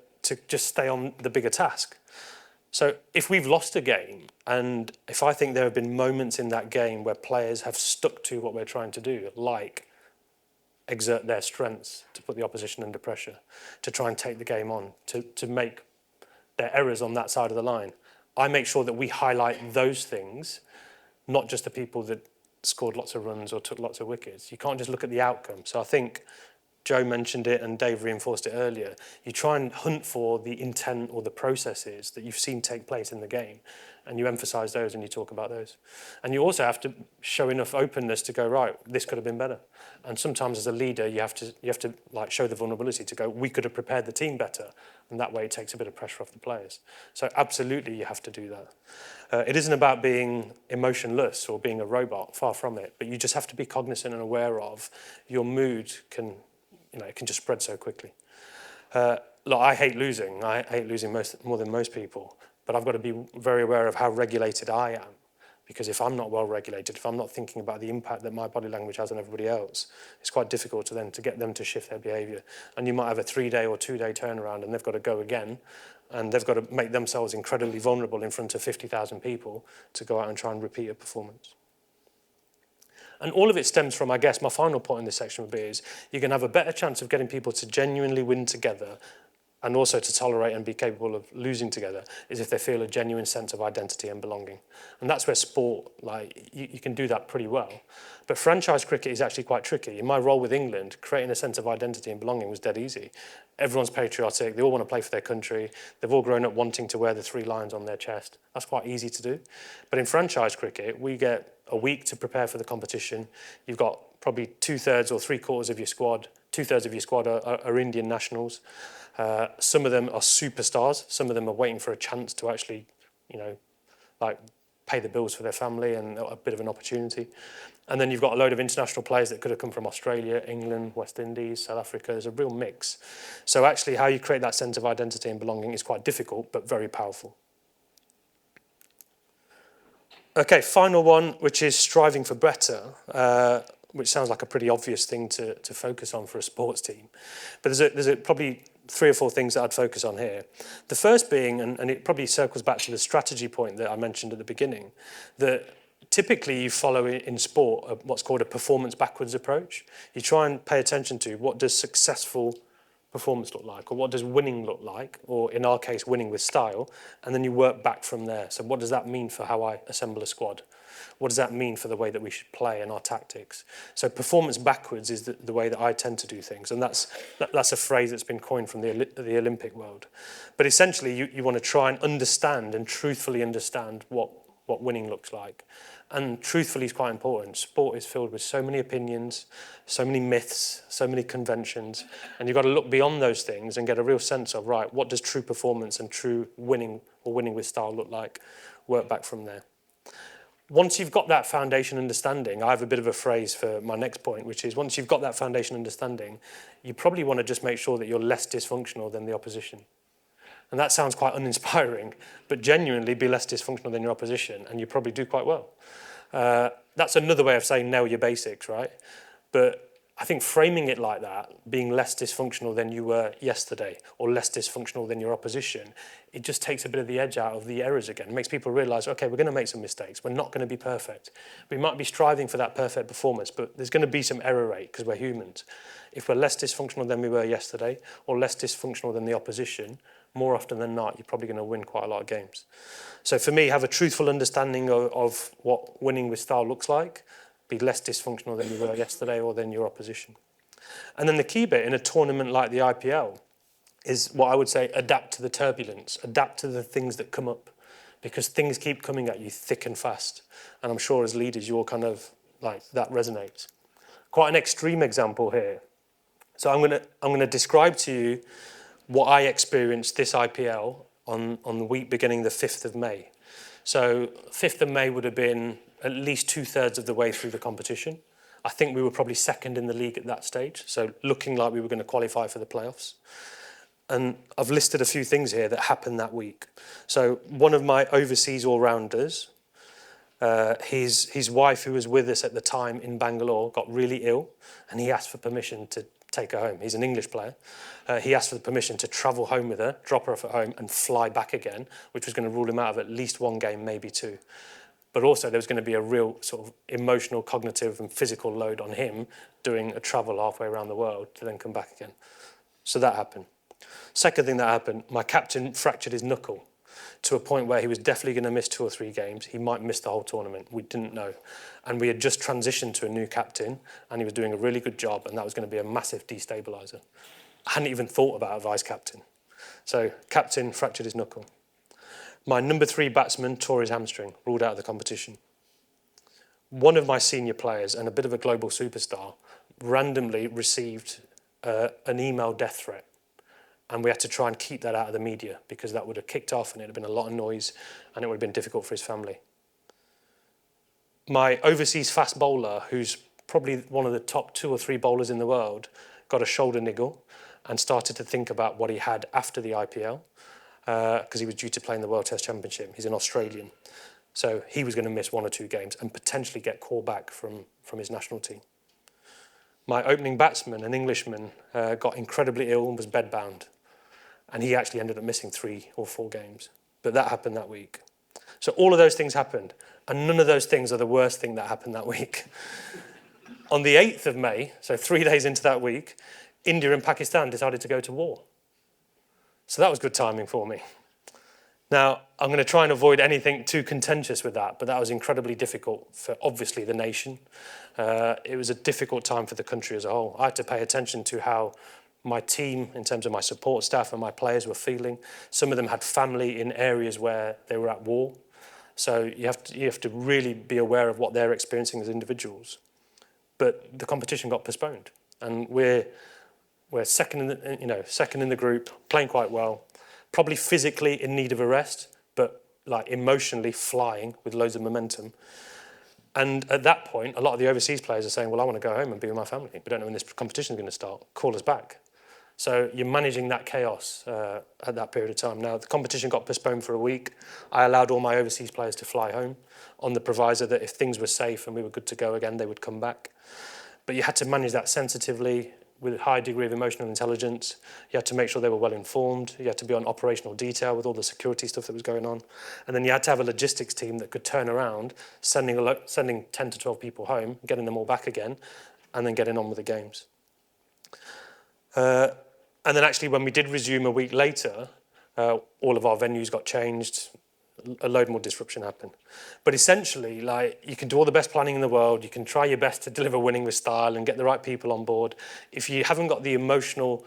just stay on the bigger task. So if we've lost a game, and if I think there have been moments in that game where players have stuck to what we're trying to do, like exert their strengths to put the opposition under pressure, to try and take the game on, to make their errors on that side of the line, I make sure that we highlight those things, not just the people that scored lots of runs or took lots of wickets. You can't just look at the outcome. So I think Joe mentioned it and Dave reinforced it earlier. You try and hunt for the intent or the processes that you've seen take place in the game, and you emphasise those and you talk about those. And you also have to show enough openness to go, right, this could have been better. And sometimes as a leader, you have to like show the vulnerability to go, we could have prepared the team better, and that way it takes a bit of pressure off the players. So absolutely, you have to do that. It isn't about being emotionless or being a robot, far from it. But you just have to be cognizant and aware of your mood can. It can just spread so quickly. Look, I hate losing. I hate losing more than most people. But I've got to be very aware of how regulated I am. Because if I'm not well regulated, if I'm not thinking about the impact that my body language has on everybody else, it's quite difficult to get them to shift their behaviour. And you might have a 3-day or 2-day turnaround and they've got to go again. And they've got to make themselves incredibly vulnerable in front of 50,000 people to go out and try and repeat a performance. And all of it stems from, I guess, my final point in this section would be is you can have a better chance of getting people to genuinely win together and also to tolerate and be capable of losing together is if they feel a genuine sense of identity and belonging. And that's where sport, like, you can do that pretty well. But franchise cricket is actually quite tricky. In my role with England, creating a sense of identity and belonging was dead easy. Everyone's patriotic, they all want to play for their country, they've all grown up wanting to wear the 3 lions on their chest. That's quite easy to do. But in franchise cricket, we get a week to prepare for the competition. You've got probably 2/3 or 3/4 of your squad, 2/3 of your squad are Indian nationals. Some of them are superstars. Some of them are waiting for a chance to actually, pay the bills for their family and a bit of an opportunity. And then you've got a load of international players that could have come from Australia, England, West Indies, South Africa. There's a real mix. So actually how you create that sense of identity and belonging is quite difficult, but very powerful. Okay, final one, which is striving for better, which sounds like a pretty obvious thing to focus on for a sports team. But there's probably 3 or 4 things that I'd focus on here. The first being, and it probably circles back to the strategy point that I mentioned at the beginning, that typically you follow in sport what's called a performance backwards approach. You try and pay attention to what does successful performance look like, or what does winning look like, or in our case, winning with style, and then you work back from there. So what does that mean for how I assemble a squad? What does that mean for the way that we should play and our tactics? So performance backwards is the way that I tend to do things, and that's a phrase that's been coined from the Olympic world. But essentially, you want to try and understand and truthfully understand what winning looks like. And truthfully is quite important. Sport is filled with so many opinions, so many myths, so many conventions, and you've got to look beyond those things and get a real sense of, right, what does true performance and true winning or winning with style look like? Work back from there. Once you've got that foundation understanding, I have a bit of a phrase for my next point, which is once you've got that foundation understanding, you probably want to just make sure that you're less dysfunctional than the opposition. And that sounds quite uninspiring, but genuinely be less dysfunctional than your opposition, and you probably do quite well. That's another way of saying nail your basics, right? But I think framing it like that, being less dysfunctional than you were yesterday, or less dysfunctional than your opposition, it just takes a bit of the edge out of the errors again. It makes people realise, okay, we're going to make some mistakes. We're not going to be perfect. We might be striving for that perfect performance, but there's going to be some error rate because we're humans. If we're less dysfunctional than we were yesterday, or less dysfunctional than the opposition, more often than not, you're probably going to win quite a lot of games. So for me, have a truthful understanding of what winning with style looks like, be less dysfunctional than you were yesterday or than your opposition. And then the key bit in a tournament like the IPL is what I would say, adapt to the turbulence, adapt to the things that come up. because things keep coming at you thick and fast. And I'm sure as leaders, you're kind of like, that resonates. Quite an extreme example here. So I'm gonna describe to you what I experienced this IPL on the week beginning the 5th of May. So 5th of May would have been at least 2/3 of the way through the competition. I think we were probably second in the league at that stage, so looking like we were going to qualify for the playoffs. And I've listed a few things here that happened that week. So one of my overseas all-rounders, his wife, who was with us at the time in Bangalore, got really ill, and he asked for permission to take her home. He's an English player. He asked for the permission to travel home with her, drop her off at home, and fly back again, which was going to rule him out of at least one game, maybe two. But also there was going to be a real sort of emotional, cognitive, and physical load on him doing a travel halfway around the world to then come back again. So that happened. Second thing that happened, my captain fractured his knuckle to a point where he was definitely going to miss 2 or 3 games. He might miss the whole tournament. We didn't know. And we had just transitioned to a new captain, and he was doing a really good job, and that was going to be a massive destabiliser. I hadn't even thought about a vice captain. So captain fractured his knuckle. My number 3 batsman tore his hamstring, ruled out of the competition. One of my senior players, and a bit of a global superstar, randomly received an email death threat. And we had to try and keep that out of the media because that would have kicked off and it would have been a lot of noise and it would have been difficult for his family. My overseas fast bowler, who's probably one of the top 2 or 3 bowlers in the world, got a shoulder niggle and started to think about what he had after the IPL because he was due to play in the World Test Championship. He's an Australian. So he was going to miss 1 or 2 games and potentially get called back from his national team. My opening batsman, an Englishman, got incredibly ill and was bedbound. And he actually ended up missing 3 or 4 games. But that happened that week. So all of those things happened. And none of those things are the worst thing that happened that week. On the 8th of May, so 3 days into that week, India and Pakistan decided to go to war. So that was good timing for me. Now, I'm going to try and avoid anything too contentious with that, but that was incredibly difficult for, obviously, the nation. It was a difficult time for the country as a whole. I had to pay attention to how my team, in terms of my support staff and my players, were feeling. Some of them had family in areas where they were at war. So you have to really be aware of what they're experiencing as individuals. But the competition got postponed, and we're second in the group, playing quite well, probably physically in need of a rest, but like emotionally flying with loads of momentum. And at that point, a lot of the overseas players are saying, well, I want to go home and be with my family. We don't know when this competition is going to start. Call us back. So you're managing that chaos at that period of time. Now, the competition got postponed for a week. I allowed all my overseas players to fly home on the proviso that if things were safe and we were good to go again, they would come back. But you had to manage that sensitively with a high degree of emotional intelligence. You had to make sure they were well informed. You had to be on operational detail with all the security stuff that was going on. And then you had to have a logistics team that could turn around, sending 10 to 12 people home, getting them all back again, and then getting on with the games. And then actually when we did resume a week later, all of our venues got changed, a load more disruption happened. But essentially, like, you can do all the best planning in the world, you can try your best to deliver winning with style and get the right people on board. If you haven't got the emotional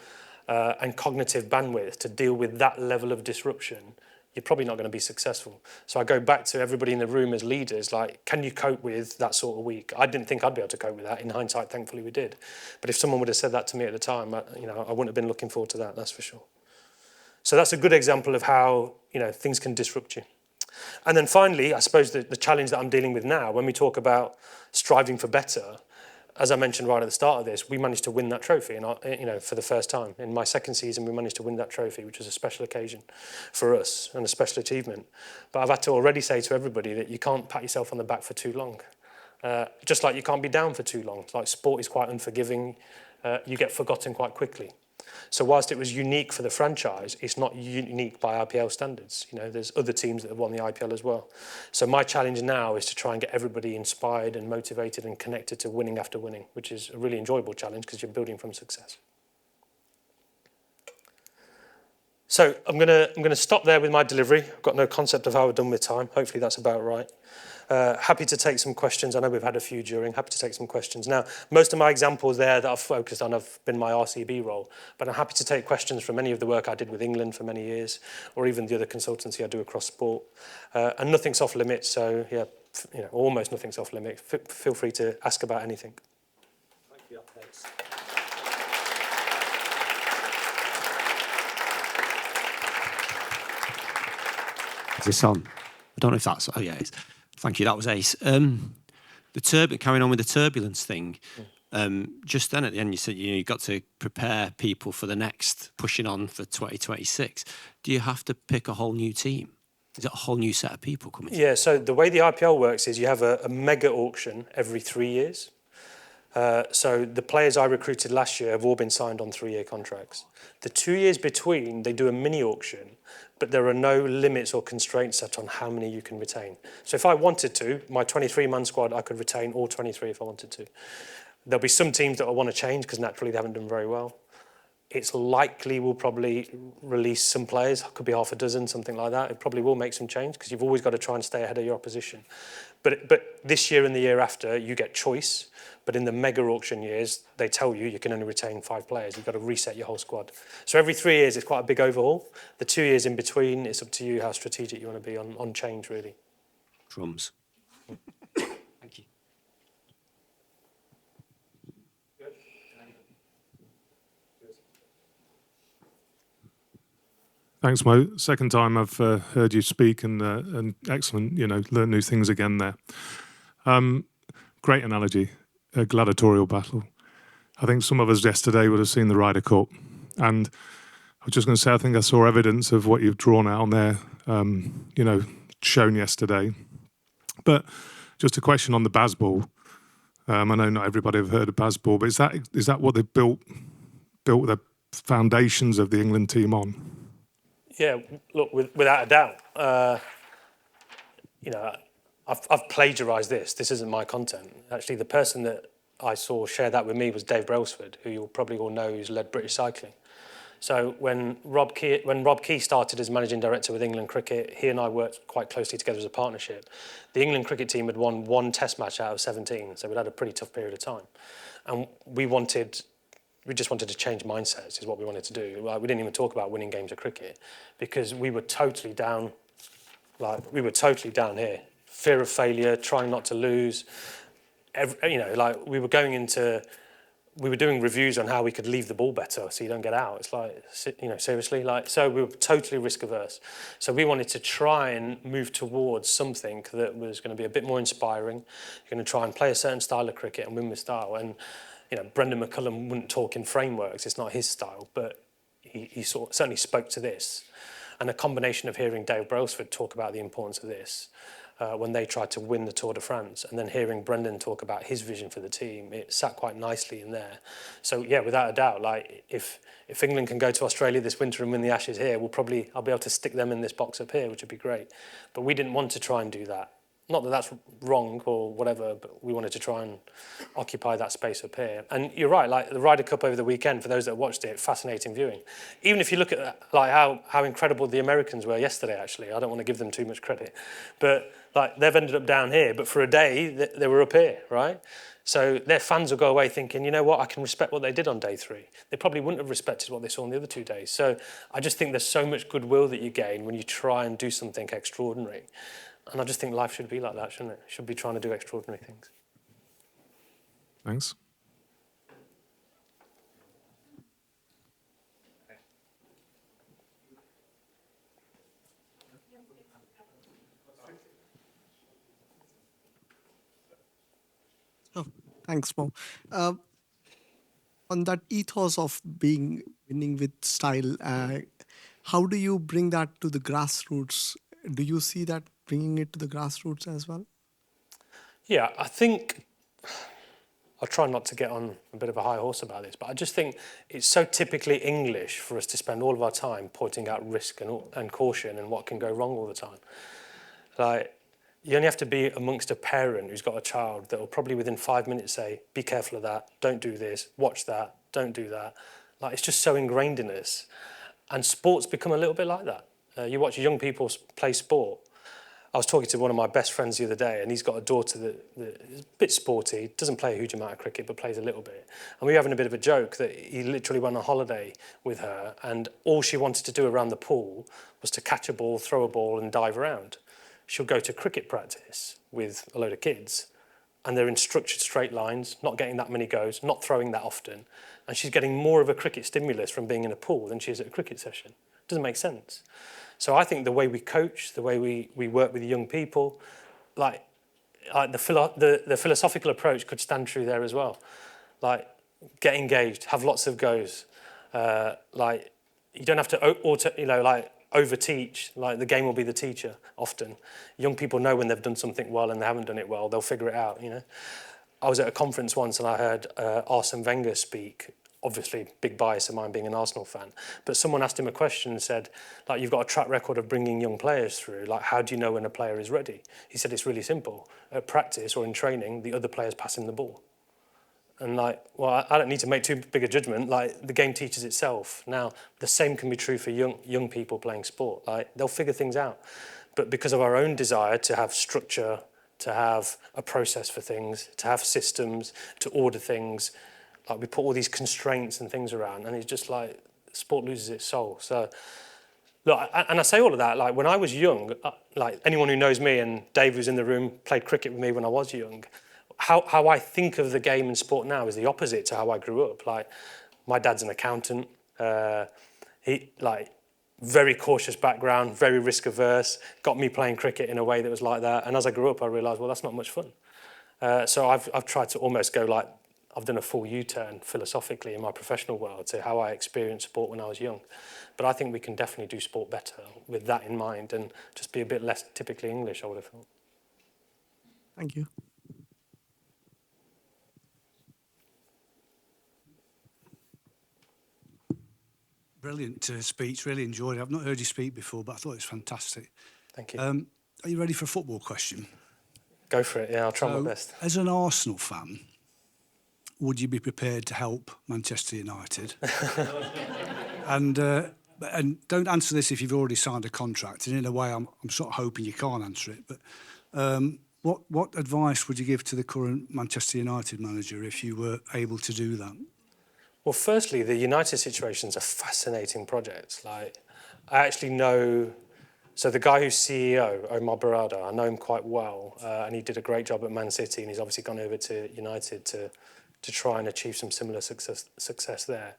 and cognitive bandwidth to deal with that level of disruption, you're probably not going to be successful. So I go back to everybody in the room as leaders, like, can you cope with that sort of week? I didn't think I'd be able to cope with that. In hindsight, thankfully we did. But if someone would have said that to me at the time, I wouldn't have been looking forward to that, that's for sure. So that's a good example of how, things can disrupt you. And then finally, I suppose the challenge that I'm dealing with now, when we talk about striving for better, as I mentioned right at the start of this, we managed to win that trophy, and for the first time. In my second season, we managed to win that trophy, which was a special occasion for us and a special achievement. But I've had to already say to everybody that you can't pat yourself on the back for too long. Just like you can't be down for too long. Like, sport is quite unforgiving. You get forgotten quite quickly. So whilst it was unique for the franchise, it's not unique by IPL standards. There's other teams that have won the IPL as well. So my challenge now is to try and get everybody inspired and motivated and connected to winning after winning, which is a really enjoyable challenge because you're building from success. So I'm gonna stop there with my delivery. I've got no concept of how we're done with time. Hopefully that's about right. Happy to take some questions. I know we've had a few during. Happy to take some questions. Now, most of my examples there that I've focused on have been my RCB role, but I'm happy to take questions from any of the work I did with England for many years, or even the other consultancy I do across sport. And nothing's off limits, so yeah, almost nothing's off limits. Feel free to ask about anything. Thank you. Thanks. Is this on? I don't know if that's... Oh, yeah, it is. Thank you, that was ace. Carrying on with the turbulence thing, just then at the end you said you've got to prepare people for the next, pushing on for 2026. Do you have to pick a whole new team? Is it a whole new set of people coming? Yeah, so the way the IPL works is you have a mega auction every 3 years. So the players I recruited last year have all been signed on 3-year contracts. The 2 years between, they do a mini auction, but there are no limits or constraints set on how many you can retain. So if I wanted to, my 23-man squad, I could retain all 23 if I wanted to. There'll be some teams that I want to change because naturally they haven't done very well. It's likely we'll probably release some players, could be half a dozen, something like that. It probably will make some change because you've always got to try and stay ahead of your opposition. But this year and the year after, you get choice. But in the mega auction years, they tell you can only retain 5 players. You've got to reset your whole squad. So every 3 years, it's quite a big overhaul. The 2 years in between, it's up to you how strategic you want to be on change, really. Drums. Thank you. Thanks, Mo. Second time I've heard you speak, and excellent. Learn new things again there. Great analogy, a gladiatorial battle. I think some of us yesterday would have seen the Ryder Cup, and I was just going to say I think I saw evidence of what you've drawn out on there. Shown yesterday. But just a question on the Bazball. I know not everybody have heard of Bazball, but is that what they built the foundations of the England team on? Yeah, look, without a doubt. I've plagiarised this. This isn't my content. Actually, the person that I saw share that with me was Dave Brailsford, who you'll probably all know who's led British cycling. So when Rob Key started as managing director with England Cricket, he and I worked quite closely together as a partnership. The England cricket team had won 1 test match out of 17, so we'd had a pretty tough period of time. And we just wanted to change mindsets is what we wanted to do. Like, we didn't even talk about winning games of cricket because we were totally down. We were totally down here. Fear of failure, trying not to lose. We were doing reviews on how we could leave the ball better so you don't get out. It's like, seriously. So we were totally risk averse. So we wanted to try and move towards something that was going to be a bit more inspiring. You're going to try and play a certain style of cricket and win with style. And Brendan McCullum wouldn't talk in frameworks. It's not his style, but he certainly spoke to this. And a combination of hearing Dave Brailsford talk about the importance of this when they tried to win the Tour de France, and then hearing Brendan talk about his vision for the team, it sat quite nicely in there. So yeah, without a doubt, if England can go to Australia this winter and win the Ashes here, I'll be able to stick them in this box up here, which would be great. But we didn't want to try and do that. Not that that's wrong or whatever, but we wanted to try and occupy that space up here. And you're right, the Ryder Cup over the weekend, for those that watched it, fascinating viewing. Even if you look at how incredible the Americans were yesterday, actually, I don't want to give them too much credit, but they've ended up down here, but for a day they were up here, right? So their fans will go away thinking, you know what, I can respect what they did on day 3. They probably wouldn't have respected what they saw on the other 2 days. So I just think there's so much goodwill that you gain when you try and do something extraordinary. And I just think life should be like that, shouldn't it? Should be trying to do extraordinary things. Thanks. Oh, thanks, Mo. On that ethos of winning with style, how do you bring that to the grassroots? Do you see that bringing it to the grassroots as well? Yeah, I think I'll try not to get on a bit of a high horse about this, but I just think it's so typically English for us to spend all of our time pointing out risk and caution and what can go wrong all the time. You only have to be amongst a parent who's got a child that will probably within 5 minutes say, be careful of that, don't do this, watch that, don't do that. It's just so ingrained in us. And sports become a little bit like that. You watch young people play sport, I was talking to one of my best friends the other day, and he's got a daughter that is a bit sporty, doesn't play a huge amount of cricket, but plays a little bit. And we were having a bit of a joke that he literally went on holiday with her, and all she wanted to do around the pool was to catch a ball, throw a ball, and dive around. She'll go to cricket practice with a load of kids, and they're in structured straight lines, not getting that many goes, not throwing that often, and she's getting more of a cricket stimulus from being in a pool than she is at a cricket session. Doesn't make sense. So I think the way we coach, the way we work with young people, like the philosophical approach could stand true there as well. Like, get engaged, have lots of goes. Like, you don't have to over-teach. Like, the game will be the teacher often. Young people know when they've done something well and they haven't done it well. They'll figure it out, you know. I was at a conference once and I heard Arsene Wenger speak. Obviously, big bias of mine being an Arsenal fan. But someone asked him a question and said, like, you've got a track record of bringing young players through. Like, how do you know when a player is ready? He said, it's really simple. At practice or in training, the other player's passing the ball. And like, well, I don't need to make too big a judgment. Like, the game teaches itself. Now, the same can be true for young people playing sport. Like, they'll figure things out. But because of our own desire to have structure, to have a process for things, to have systems, to order things, like, we put all these constraints and things around, and it's just like sport loses its soul. So, look, and I say all of that, like, when I was young, like, anyone who knows me, and Dave, who's in the room, played cricket with me when I was young, how I think of the game and sport now is the opposite to how I grew up. Like, my dad's an accountant. He, like, very cautious background, very risk averse, got me playing cricket in a way that was like that. And as I grew up, I realised, well, that's not much fun. So I've tried to almost go like, I've done a full U-turn philosophically in my professional world to how I experienced sport when I was young. But I think we can definitely do sport better with that in mind and just be a bit less typically English, I would have thought. Thank you. Brilliant speech, really enjoyed it. I've not heard you speak before, but I thought it was fantastic. Thank you. Are you ready for a football question? Go for it, yeah, I'll try my best. As an Arsenal fan, would you be prepared to help Manchester United? And don't answer this if you've already signed a contract. And in a way, I'm sort of hoping you can't answer it. But what advice would you give to the current Manchester United manager if you were able to do that? Well, firstly, the United situation is a fascinating project. Like, I actually know, so the guy who's CEO, Omar Barada, I know him quite well, and he did a great job at Man City, and he's obviously gone over to United to try and achieve some similar success there.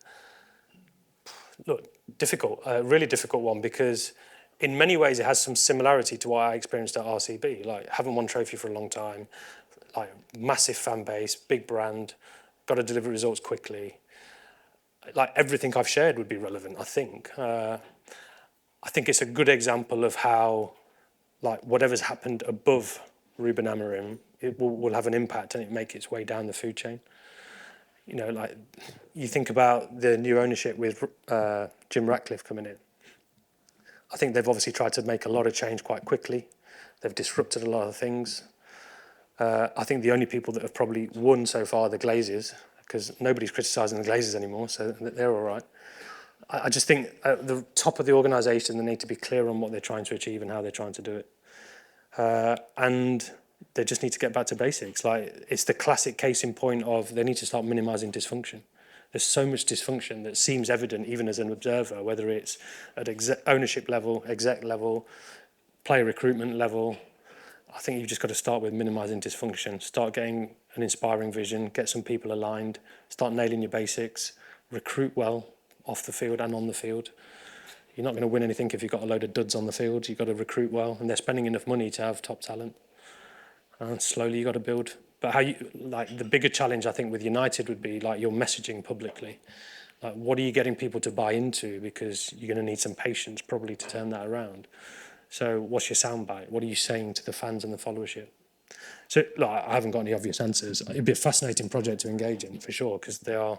Look, difficult, really difficult one, because in many ways it has some similarity to what I experienced at RCB. Like, haven't won trophy for a long time, like, massive fan base, big brand, got to deliver results quickly. Like, everything I've shared would be relevant, I think. I think it's a good example of how, like, whatever's happened above Ruben Amorim, it will have an impact and it make its way down the food chain. You know, like, you think about the new ownership with Jim Ratcliffe coming in. I think they've obviously tried to make a lot of change quite quickly. They've disrupted a lot of things. I think the only people that have probably won so far are the Glazers, because nobody's criticising the Glazers anymore, so they're all right. I just think at the top of the organisation, they need to be clear on what they're trying to achieve and how they're trying to do it. And they just need to get back to basics. Like, it's the classic case in point of they need to start minimising dysfunction. There's so much dysfunction that seems evident even as an observer, whether it's at ownership level, exec level, player recruitment level. I think you've just got to start with minimising dysfunction, start getting an inspiring vision, get some people aligned, start nailing your basics, recruit well off the field and on the field. You're not going to win anything if you've got a load of duds on the field. You've got to recruit well, and they're spending enough money to have top talent. And slowly you've got to build. But the bigger challenge, I think, with United would be, like, your messaging publicly. Like, what are you getting people to buy into? Because you're going to need some patience probably to turn that around. So what's your soundbite? What are you saying to the fans and the followership? So, like, I haven't got any obvious answers. It'd be a fascinating project to engage in, for sure, because they are,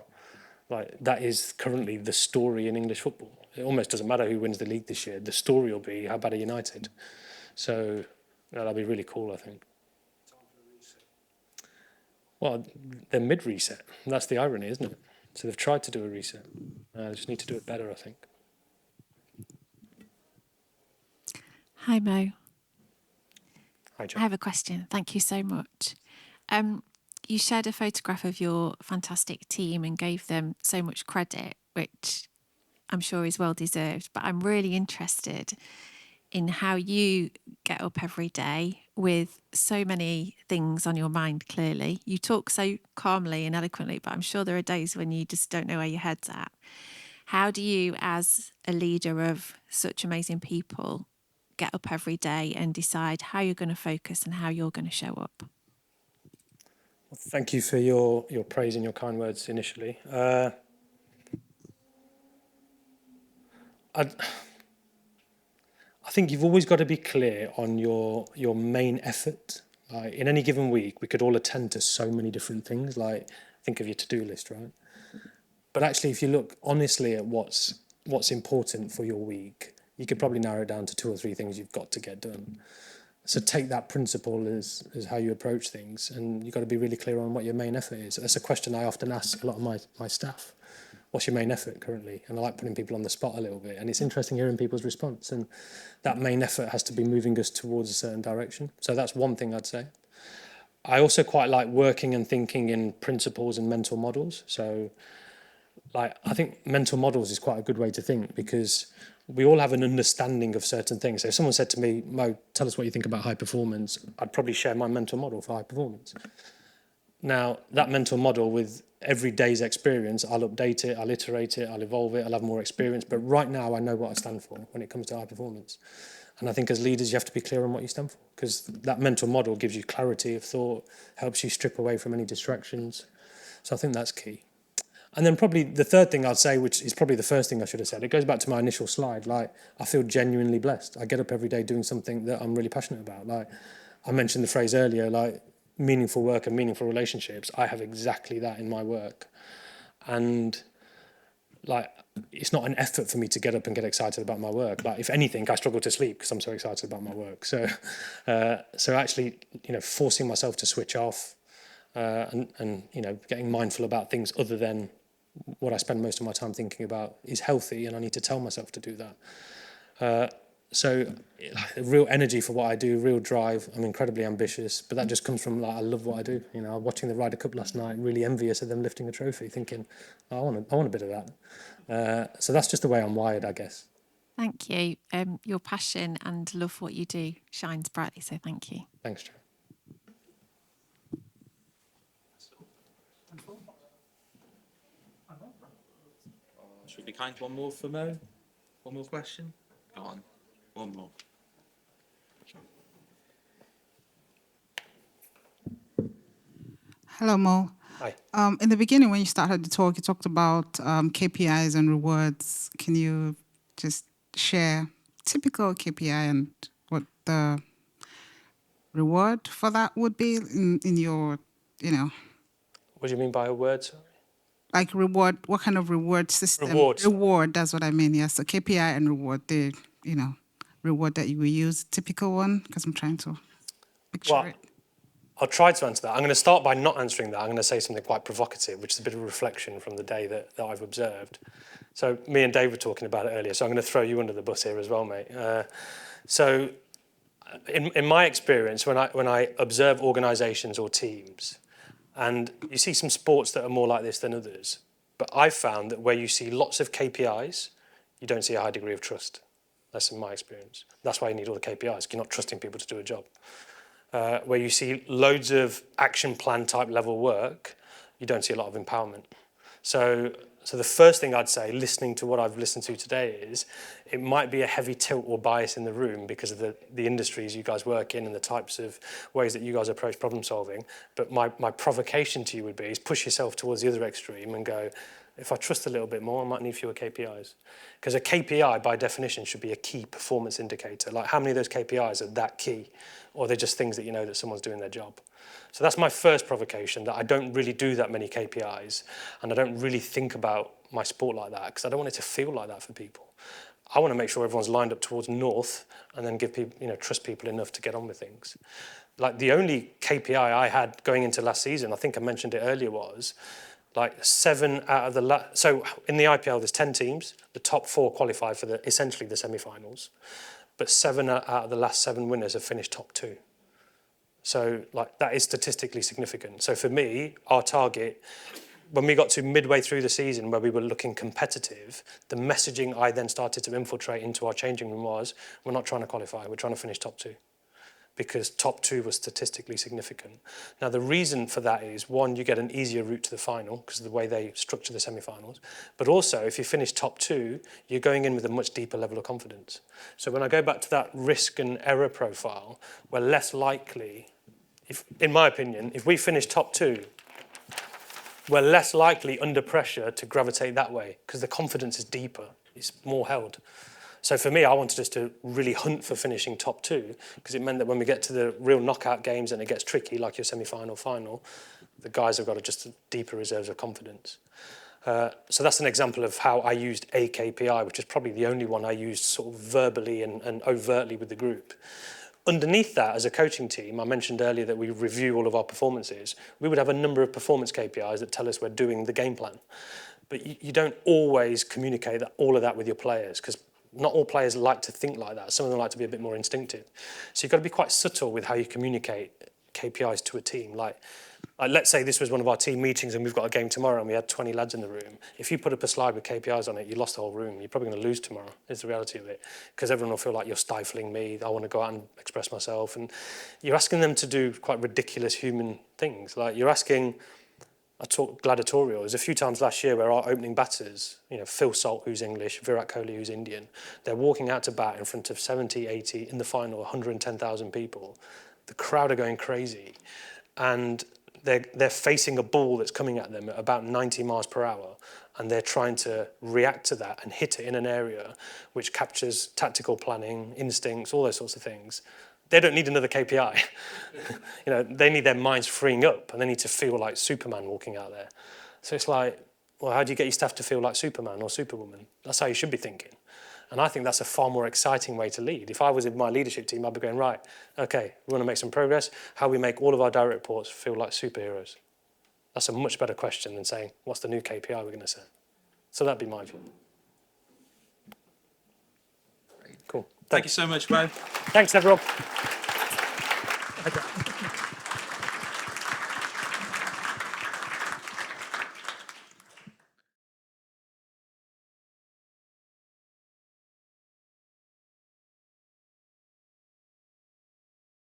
like, that is currently the story in English football. It almost doesn't matter who wins the league this year. The story will be how bad are United. So that'll be really cool, I think. Well, they're mid-reset. That's the irony, isn't it? So they've tried to do a reset. They just need to do it better, I think. Hi, Mo. Hi, I Joe. have a question. Thank you so much. You shared a photograph of your fantastic team and gave them so much credit, which I'm sure is well deserved. But I'm really interested in how you get up every day with so many things on your mind, clearly. You talk so calmly and eloquently, but I'm sure there are days when you just don't know where your head's at. How do you, as a leader of such amazing people, get up every day and decide how you're going to focus and how you're going to show up? Well, thank you for your praise and your kind words initially. I think you've always got to be clear on your main effort. Like in any given week, we could all attend to so many different things. Like think of your to-do list, right? But actually, if you look honestly at what's important for your week, you could probably narrow it down to 2 or 3 things you've got to get done. So take that principle as how you approach things, and you've got to be really clear on what your main effort is. That's a question I often ask a lot of my staff. What's your main effort currently? And I like putting people on the spot a little bit. And it's interesting hearing people's response. And that main effort has to be moving us towards a certain direction. So that's one thing I'd say. I also quite like working and thinking in principles and mental models. So like I think mental models is quite a good way to think because we all have an understanding of certain things. So if someone said to me, Mo, tell us what you think about high performance, I'd probably share my mental model for high performance. Now, that mental model with every day's experience, I'll update it, I'll iterate it, I'll evolve it, I'll have more experience. But right now, I know what I stand for when it comes to high performance. And I think as leaders, you have to be clear on what you stand for because that mental model gives you clarity of thought, helps you strip away from any distractions. So I think that's key. And then probably the third thing I'd say, which is probably the first thing I should have said, it goes back to my initial slide. Like, I feel genuinely blessed. I get up every day doing something that I'm really passionate about. Like, I mentioned the phrase earlier, like, meaningful work and meaningful relationships. I have exactly that in my work. And, like, it's not an effort for me to get up and get excited about my work. Like, if anything, I struggle to sleep because I'm so excited about my work. So actually, forcing myself to switch off and getting mindful about things other than what I spend most of my time thinking about is healthy, and I need to tell myself to do that. So real energy for what I do, real drive. I'm incredibly ambitious, but that just comes from I love what I do. Watching the Ryder Cup last night, really envious of them lifting a trophy, thinking I want a bit of that. So that's just the way I'm wired, I guess. Thank you. Your passion and love for what you do shines brightly, so thank you. Thanks, Joe. Should we be kind to one more for Mo? One more question? Go on. One more. Hello, Mo. Hi. In the beginning, when you started the talk, you talked about KPIs and rewards. Can you just share typical KPI and what the reward for that would be in your, What do you mean by a word? Sorry? like reward, what kind of reward system? Reward. Reward, that's what I mean, yes. So KPI and reward, the, reward that you will use, typical one, because I'm trying to picture it. I'll try to answer that. I'm going to start by not answering that. I'm going to say something quite provocative, which is a bit of a reflection from the day that I've observed. So me and Dave were talking about it earlier, so I'm going to throw you under the bus here as well, mate. So in my experience, when I observe organisations or teams, and you see some sports that are more like this than others, but I've found that where you see lots of KPIs, you don't see a high degree of trust. That's in my experience. That's why you need all the KPIs, because you're not trusting people to do a job. Where you see loads of action plan type level work, you don't see a lot of empowerment. So the first thing I'd say, listening to what I've listened to today, is it might be a heavy tilt or bias in the room because of the industries you guys work in and the types of ways that you guys approach problem solving. But my provocation to you would be is push yourself towards the other extreme and go, if I trust a little bit more, I might need fewer KPIs. Because a KPI, by definition, should be a key performance indicator. Like, how many of those KPIs are that key? Or they're just things that you know that someone's doing their job. So that's my first provocation, that I don't really do that many KPIs, and I don't really think about my sport like that, because I don't want it to feel like that for people. I want to make sure everyone's lined up towards north, and then give people, trust people enough to get on with things. Like, the only KPI I had going into last season, I think I mentioned it earlier, was like 7 out of the so in the IPL there's 10 teams. The top 4 qualify for essentially the semi-finals, but 7 out of the last 7 winners have finished top 2. So like that is statistically significant. So for me, our target, when we got to midway through the season where we were looking competitive, the messaging I then started to infiltrate into our changing room was, we're not trying to qualify, we're trying to finish top 2. Because top 2 was statistically significant. Now, the reason for that is, one, you get an easier route to the final because of the way they structure the semi-finals. But also, if you finish top 2, you're going in with a much deeper level of confidence. So when I go back to that risk and error profile, we're less likely, in my opinion, if we finish top 2, we're less likely under pressure to gravitate that way because the confidence is deeper, it's more held. So for me, I wanted us to really hunt for finishing top 2 because it meant that when we get to the real knockout games and it gets tricky, like your semi-final, final, the guys have got just deeper reserves of confidence. So that's an example of how I used a KPI, which is probably the only one I used sort of verbally and overtly with the group. Underneath that, as a coaching team, I mentioned earlier that we review all of our performances. We would have a number of performance KPIs that tell us we're doing the game plan. But you don't always communicate all of that with your players because not all players like to think like that. Some of them like to be a bit more instinctive. So you've got to be quite subtle with how you communicate KPIs to a team. Like let's say this was one of our team meetings and we've got a game tomorrow and we had 20 lads in the room. If you put up a slide with KPIs on it, you lost the whole room. You're probably going to lose tomorrow, is the reality of it. Because everyone will feel like you're stifling me. I want to go out and express myself. And you're asking them to do quite ridiculous human things. Like you're asking... I talked gladiatorial. There's a few times last year where our opening batters, Phil Salt, who's English, Virat Kohli, who's Indian, they're walking out to bat in front of 70, 80, in the final, 110,000 people. The crowd are going crazy. And they're facing a ball that's coming at them at about 90 miles per hour. And they're trying to react to that and hit it in an area which captures tactical planning, instincts, all those sorts of things. They don't need another KPI. They need their minds freeing up and they need to feel like Superman walking out there. So it's like, well, how do you get your staff to feel like Superman or Superwoman? That's how you should be thinking. And I think that's a far more exciting way to lead. If I was in my leadership team, I'd be going, right, okay, we want to make some progress. How do we make all of our direct reports feel like superheroes? That's a much better question than saying, what's the new KPI we're going to set? So that'd be my view. Cool. Thank you so much, Mo. Thanks, everyone.